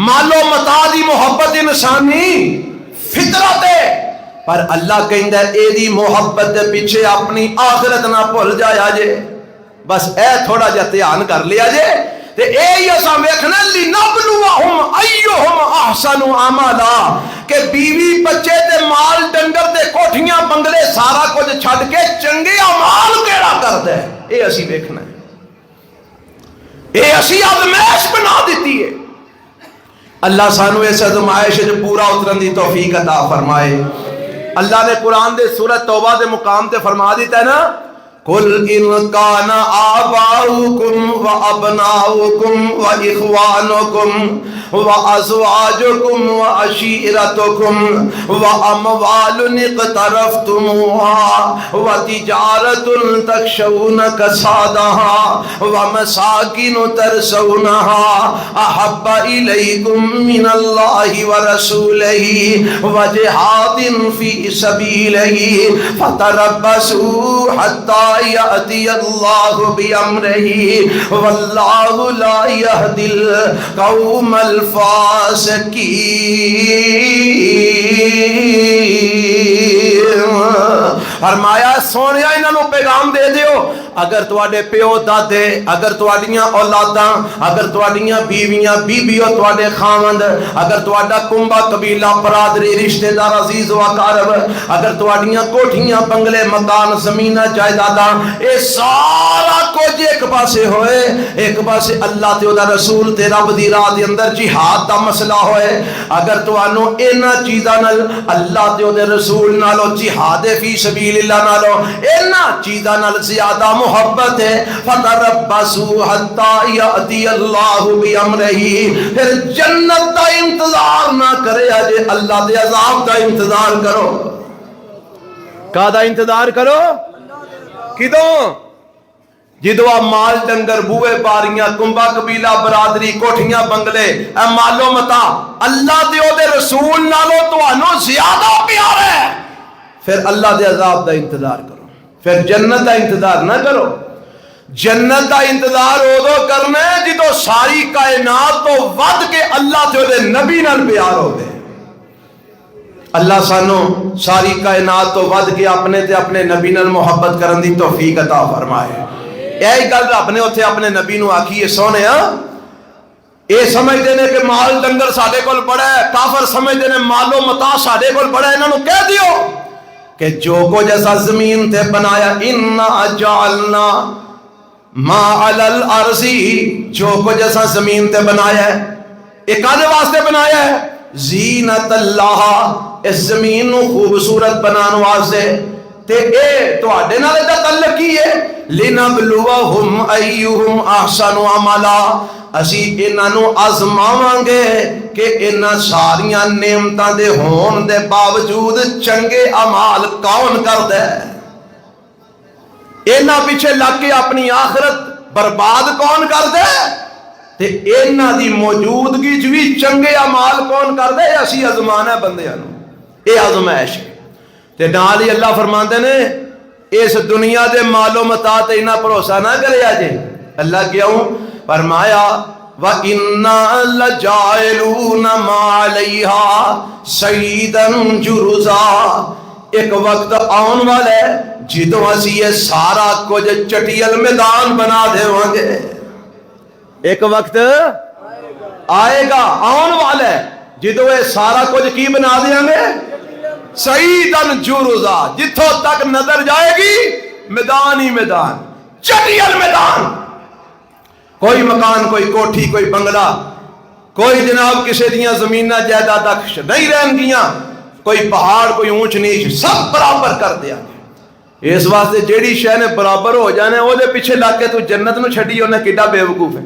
مال و متاع دی محبت انسانی فطرت ہے. پر اللہ کہندا ہے اے دی محبت دے پیچھے اپنی آخرت نہ بھول جایا جے. بس اے تھوڑا جا دھیان کر لیا جے تے اے ہی اساں ویکھنا لنبلوہم ایہم احسن عملا, کہ بیوی بچے تے مال ڈنگر تے کوٹھیاں بنگلے سارا کچھ چھڈ کے چنگے اعمال کیڑا کردا ہے, اے اسی ویکھنا ہے. اے اسی آزمائش بنا دیتی ہے. اللہ سانو اس آزمائش وچ پورا اترن دی توفیق عطا فرمائے. اللہ نے قرآن دے سورۃ توبہ دے مقام تے فرما دیتا ہے نا, قل ان کان آباؤکم و ابناؤکم و اخوانکم و ازواجکم و عشیرتکم و اموال اقترفتموها و تجارت تخشون کسادها و مساکن ترضونها احب الیکم من اللہ و رسولہ و جہاد فی سبیلہ فتربصوا حتی یأتی اللہ بامرہ واللہ لا یہدی القوم الفاسقین. فرمایا سونیا انہوں پیغام دے دیو, اگر تواڈے پیو دادے, اگر تواڈیاں اولاداں, اگر تواڈیاں بیویاں بیبیو تواڈے خاوند, اگر تواڈا کنبہ قبیلہ برادری رشتہ دار عزیز و اقارب, اگر تواڈیاں کوٹھیاں بنگلے مکان زمین جائیداداں, اے سارا کچھ ایک پاسے ہوئے, ایک پاسے اللہ تے دا رسول تے رب دی راہ دے اندر جہاد دا مسئلہ ہوئے, اگر توانو اینا چیزاں نال اللہ تے دے رسول نالو جہاد فی سبیل اللہ نالو اینا چیزاں نال زیادہ محبت ہے, فتربصوا حتی یأتی اللہ بامرہ, پھر جنت دا انتظار نہ کرے اجے اللہ دے عذاب دا انتظار کرو. کا دا انتظار کرو؟ کدوں؟ جدو مال ڈنگر بوئے باریاں کنبہ قبیلہ برادری کوٹھیاں بنگلے اے مالو متا اللہ دے او دے رسول نالو تو انو زیادہ پیار ہے, پھر اللہ دے عذاب دا انتظار کرو, پھر جنت دا انتظار نہ کرو. جنت دا انتظار ادو کرنا ہے جدو ساری کائنات تو ود کے اللہ تے او دے نبی نال پیار ہو گئے. اللہ سانو ساری کائنات تو ود کے اپنے تے اپنے نبی نال محبت کرن دی توفیق عطا فرمائے. یہی گل رب نے اتنے اپنے نبی نو آکھی ہے, سونے یہ سمجھتے ہیں کہ مال ڈنگر ساڈے کول بڑا ہے, کافر سمجھتے ہیں مال و متاع ساڈے کول بڑا ہے, انہاں نو کہہ دیو کہ جو کچھ ایسا زمین تے بنایا انا جعلنا ما علی الارض, جو کچھ ایسا زمین تے بنایا ہے ایک آدھے واسطے بنایا ہے زینت اللہ, اس زمین نو خوبصورت بنان واسطے, تے اے تواڈے نال دا تعلق کی ہے لنبلوہم ایہم احسن عملا, اسی انہاں آزماواں گے کہ انہاں ساریاں نعمتاں دے ہون دے باوجود چنگے اعمال کون کردا ہے؟ انہاں پیچھے لگ کے اپنی آخرت برباد کون کردا ہے؟ تے انہاں دی موجودگی چ بھی چنگے اعمال کون کردا ہے؟ اسی آزمانا بندیاں نوں، اے آزمائش ہے۔ تے نال ہی اللہ فرماندے نے اس دنیا دے مال و متاع تے انہاں بھروسہ نہ کریا جے۔ اللہ کیوں فرمایا وَإِنَّا لَجَاعِلُونَ مَا عَلَيْهَا صَعِيدًا جُرُزًا، ایک وقت آن والا ہے جدوں اسی یہ سارا کچھ چٹیل میدان بنا دیواں گے۔ ایک وقت آئے گا، آن والا ہے جدوں یہ سارا کچھ کی بنا دیاں گے؟ صعیداً جرزا، جتھوں تک نظر جائے گی میدان ہی میدان، چٹیل میدان، کوئی مکان، کوئی کوٹھی، کوئی بنگلہ، کوئی جناب کسی دیاں زمینہ جائیداداں نہیں رہن گیاں، کوئی پہاڑ، کوئی اونچ نیچ، سب برابر کر دیا گے۔ اس واسطے جیڑی شے نے برابر ہو جانے وہ دے پیچھے لگ کے تو جنت نو چھڈی انہیں کڈا بے وقوف ہے،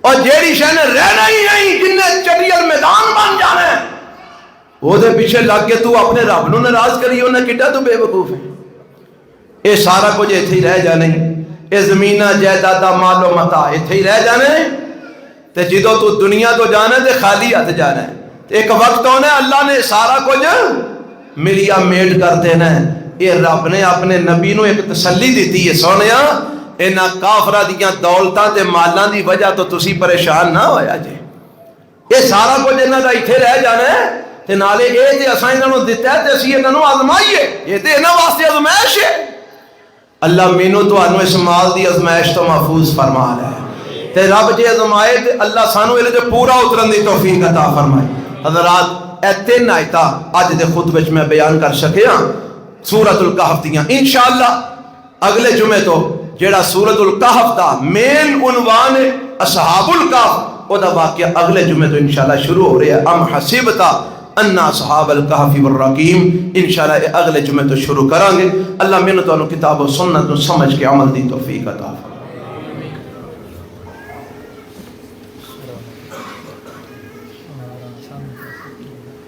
اور جیڑی شے نے رہنا ہی نہیں، جن نے چٹیل میدان بن جانا ہے، وہ دے پیچھے لگ کے تو اپنے رب نو ناراض کری انہیں کڈا تو بے وقوف ہے۔ یہ سارا کچھ ایتھے ہی رہ جانے، یہ زمینہ جائیداداں مال و متاع ایتھے ہی رہ جانے، تے جدوں تو دنیا تو جانا تے خالی ہاتھ جانا ہے۔ ایک وقت ہونا اللہ نے سارا کچھ ملیا میٹ کر دینا ہے۔ یہ رب نے اپنے نبی نو ایک تسلی دیتی ہے، سونیا انہاں کافراں دیاں دولتاں تے مالاں دی وجہ تو تسی پریشان نہ ہویا جے، یہ سارا کچھ انہاں دا ایتھے رہ جانا ہے، تے نالے اے تے اساں انہاں نو دتا ہے تے اسی انہاں نو آزمائیے، یہ تے انہاں واسطے آزمائش ہے۔ اللہ مینوں تانوں اس مال دی آزمائش تو محفوظ فرما رہا ہے، تے رب جے آزمائے تے اللہ سانو اے تے پورا اترن دی توفیق عطا فرمائے۔ حضرات اے تین آیتاں اج دے خطبے وچ میں بیان کر سکیا سورۃ الکہف دیاں۔ انشاءاللہ اگلے جمعے تو جیڑا سورۃ الکہف دا مین عنوان ہے اصحاب الکہف، او دا واقعہ اگلے جمعے تو انشاءاللہ شروع ہو رہا ہے۔ ام حسبتا ان اصحاب الکہف والرقیم، انشاءاللہ اگلے جمعے تو شروع کریں گے۔ اللہ میں نے تو کتاب و سنت نو سمجھ کے عمل دی توفیق عطا فرمائے۔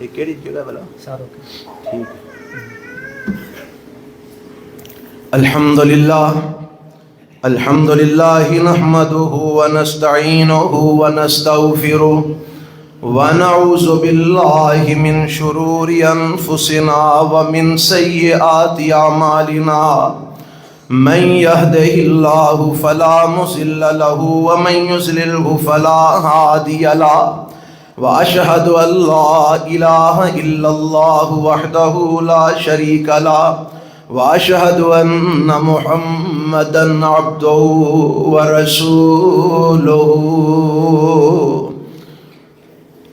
یہ کیڑی جگہ بلا ٹھیک ہے۔ الحمدللہ الحمدللہ نحمده ونستعینه ونستغفره ونعوذ باللہ من شرور انفسنا ومن سیئات اعمالنا، من يهده الله فلا مضل له ومن يضلل فلا هادي له، واشهد ان لا اله الا الله وحده لا شريك له، واشهد ان محمدا عبده ورسوله۔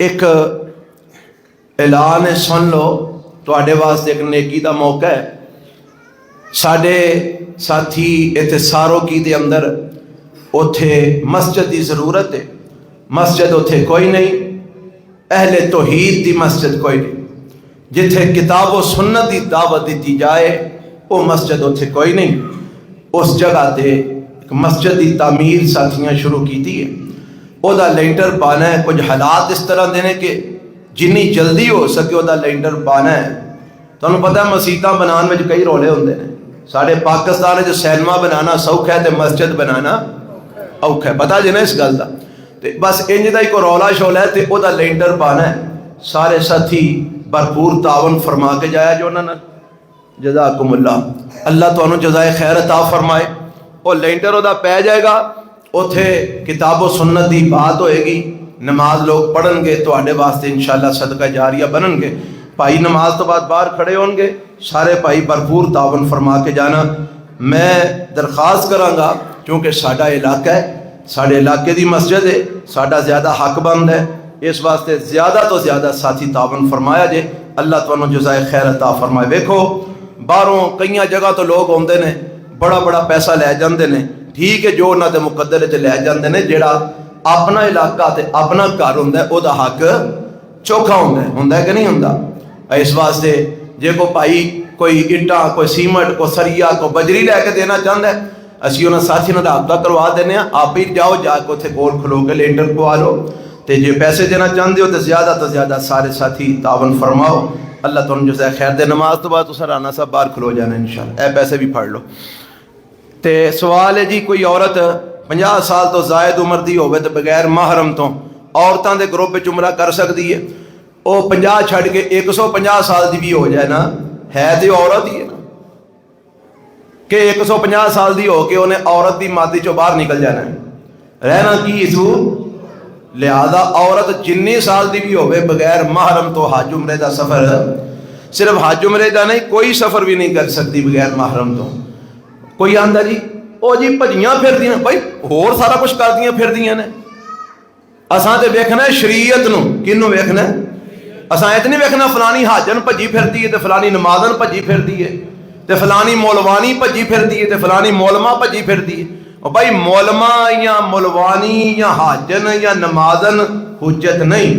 ایک اعلان سن لو، تواڈے واسطے ایک نیکی دا موقع ہے۔ ساڈے ساتھی ایتھے سارو کی دے اندر اوتھے مسجد دی ضرورت ہے، مسجد اوتھے کوئی نہیں، اہل توحید دی مسجد کوئی نہیں، جتھے کتاب و سنت دی دعوت دیتی جائے وہ مسجد اوتھے کوئی نہیں۔ اس جگہ تے ایک مسجد دی تعمیر ساتھیاں شروع کی ہے، او دا لینٹر پانا ہے۔ کچھ حالات اس طرح دینے کہ جنی جلدی ہو سکے او دا لینٹر پانا ہے۔ تو انہوں پتہ ہے مسیطہ بنان میں جو کئی رولے ہوندے ہیں، ساڑھے پاکستان ہے جو سینما بنانا سوکھ ہے تے مسجد بنانا اوکھ ہے، پتہ جی نا اس گل دا، بس انج دا ہی کو رولا شولا ہے تے او دا لینٹر پانا ہے۔ سارے ساتھی بھرپور تعاون فرما کے جایا جو انہوں نے، جزاکم اللہ، اللہ تو انہوں جزائے خیر عطا فرمائے۔ او لینٹر او دا پہ جائے گا، اوتھے کتاب و سنت دی بات ہوئے گی، نماز لوگ پڑھن گے، تو آڈے واسطے انشاءاللہ صدقہ جاریہ بنن گے۔ بھائی نماز تو بعد باہر کھڑے ہون گے، سارے بھائی بھرپور تعاون فرما کے جانا۔ میں درخواست کراں گا کیونکہ ساڈا علاقہ ہے، ساڑھے علاقے دی مسجد ہے، ساڑھا زیادہ حق بند ہے، اس واسطے زیادہ تو زیادہ ساتھی تعاون فرمایا جے۔ اللہ تو جزائے خیر عطا فرمائے۔ ویکھو باہروں کئی جگہ تو لوگ ہوندے نے بڑا بڑا پیسہ لے جاندے نے، ٹھیک ہے، جو انہاں دے مقدر وچ لے جاندے نے، جیڑا اپنا علاقہ تے اپنا گھر ہوندا ہے او دا حق چوکھا ہوندا ہے کہ نہیں ہوندا۔ اس واسطے جے کو بھائی کوئی اٹا، کوئی سیمنٹ، کوئی سریا، کوئی بجری لے کے دینا چاہتا ہے اسی انہاں ساتھی نال رابطہ کروا دینے ہیں، آپ ہی جاؤ جا کے اتنے کول کھلو کے لینڈر پوا لو، تے جے پیسے دینا چاہتے ہو تو زیادہ سارے ساتھی تعاون فرماؤ، اللہ تمہیں جزائے خیر دے۔ نماز تو بعد تساں رانا صاحب باہر کھلو جانا انشاءاللہ، اے پیسے بھی پڑھ لو۔ تے سوال ہے جی، کوئی عورت 50 سال تو زائد عمر دی ہوئے تو بغیر محرم تو عورتاں دے گروپ وچ عمرہ کر سکتی ہے؟ وہ 50 چھڑ کے 150 سال دی بھی ہو جائے نا، ہے تو عورت ہی ہے نا، کہ 150 سال دی ہو کے انہیں عورت دی مادی چو باہر نکل جانا ہے، رہنا کی اسو؟ لہذا عورت جنی سال دی بھی ہوئے بغیر محرم تو حج عمرے دا سفر، صرف حج عمرے دا نہیں، کوئی سفر بھی نہیں کر سکتی بغیر محرم تو۔ کوئی آندا جی او جی بھجیاں پھر دیاں، بھائی ہور سارا کچھ کر دیاں پھر دیاں نے، اساں تے ویکھنا ہے شریعت نو، کنوں ویکھنا ہے؟ اساں ایت نہیں ویکھنا فلانی حاجن بھجی پھردی ہے تے فلانی نمازن بھجی پھردی ہے تے فلانی مولوانی بھجی پھردی ہے تے فلانی مولما بھجی پھردی ہے۔ اور بھائی مولما یا مولوانی یا حاجن یا نمازن حجت نہیں،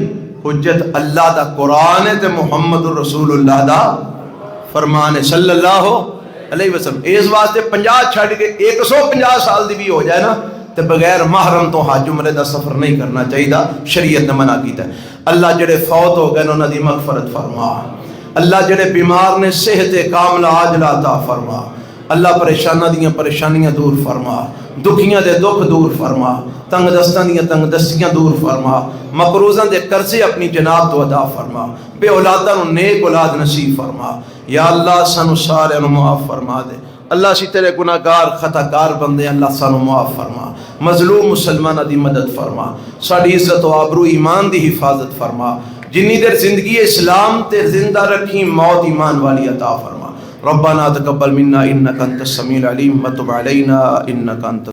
حجت اللہ دا قرآن ہے تے محمد رسول اللہ دا فرمان ہے صلی اللہ علیہ وسلم۔ اس واسطے 50 چھڑ کے 150 سال دی بھی ہو جائے نا تے بغیر محرم تو حج عمرے دا سفر نہیں کرنا چاہیے، شریعت نے منع کیتا ہے۔ اللہ جڑے فوت ہو گئے انہاں دی مغفرت فرما، اللہ جڑے بیمار نے صحت کاملہ عاجلہ عطا فرما، اللہ پریشانہ دیاں پریشانیاں دور فرما، دکھیاں دے دکھ دور فرما، تنگ دستاں دیاں تنگ دستیاں دور فرما، مقروضاں دے قرضے اپنی جناب تو ادا فرما، بے اولاداں نو نیک اولاد نصیب فرما، یا اللہ سانو سارے نو معاف فرما دے، اللہ سی تیرے گناہگار خطاکار بندے، اللہ سانو معاف فرما، مظلوم مسلمانہ دی مدد فرما، ساڑی عزت و آبرو ایمان دی حفاظت فرما، جنی دیر زندگی اسلام تے زندہ رکھی موت ایمان والی عطا فرما۔ ربنا تقبل منا انک انت السمیع العلیم وتب علینا انک انت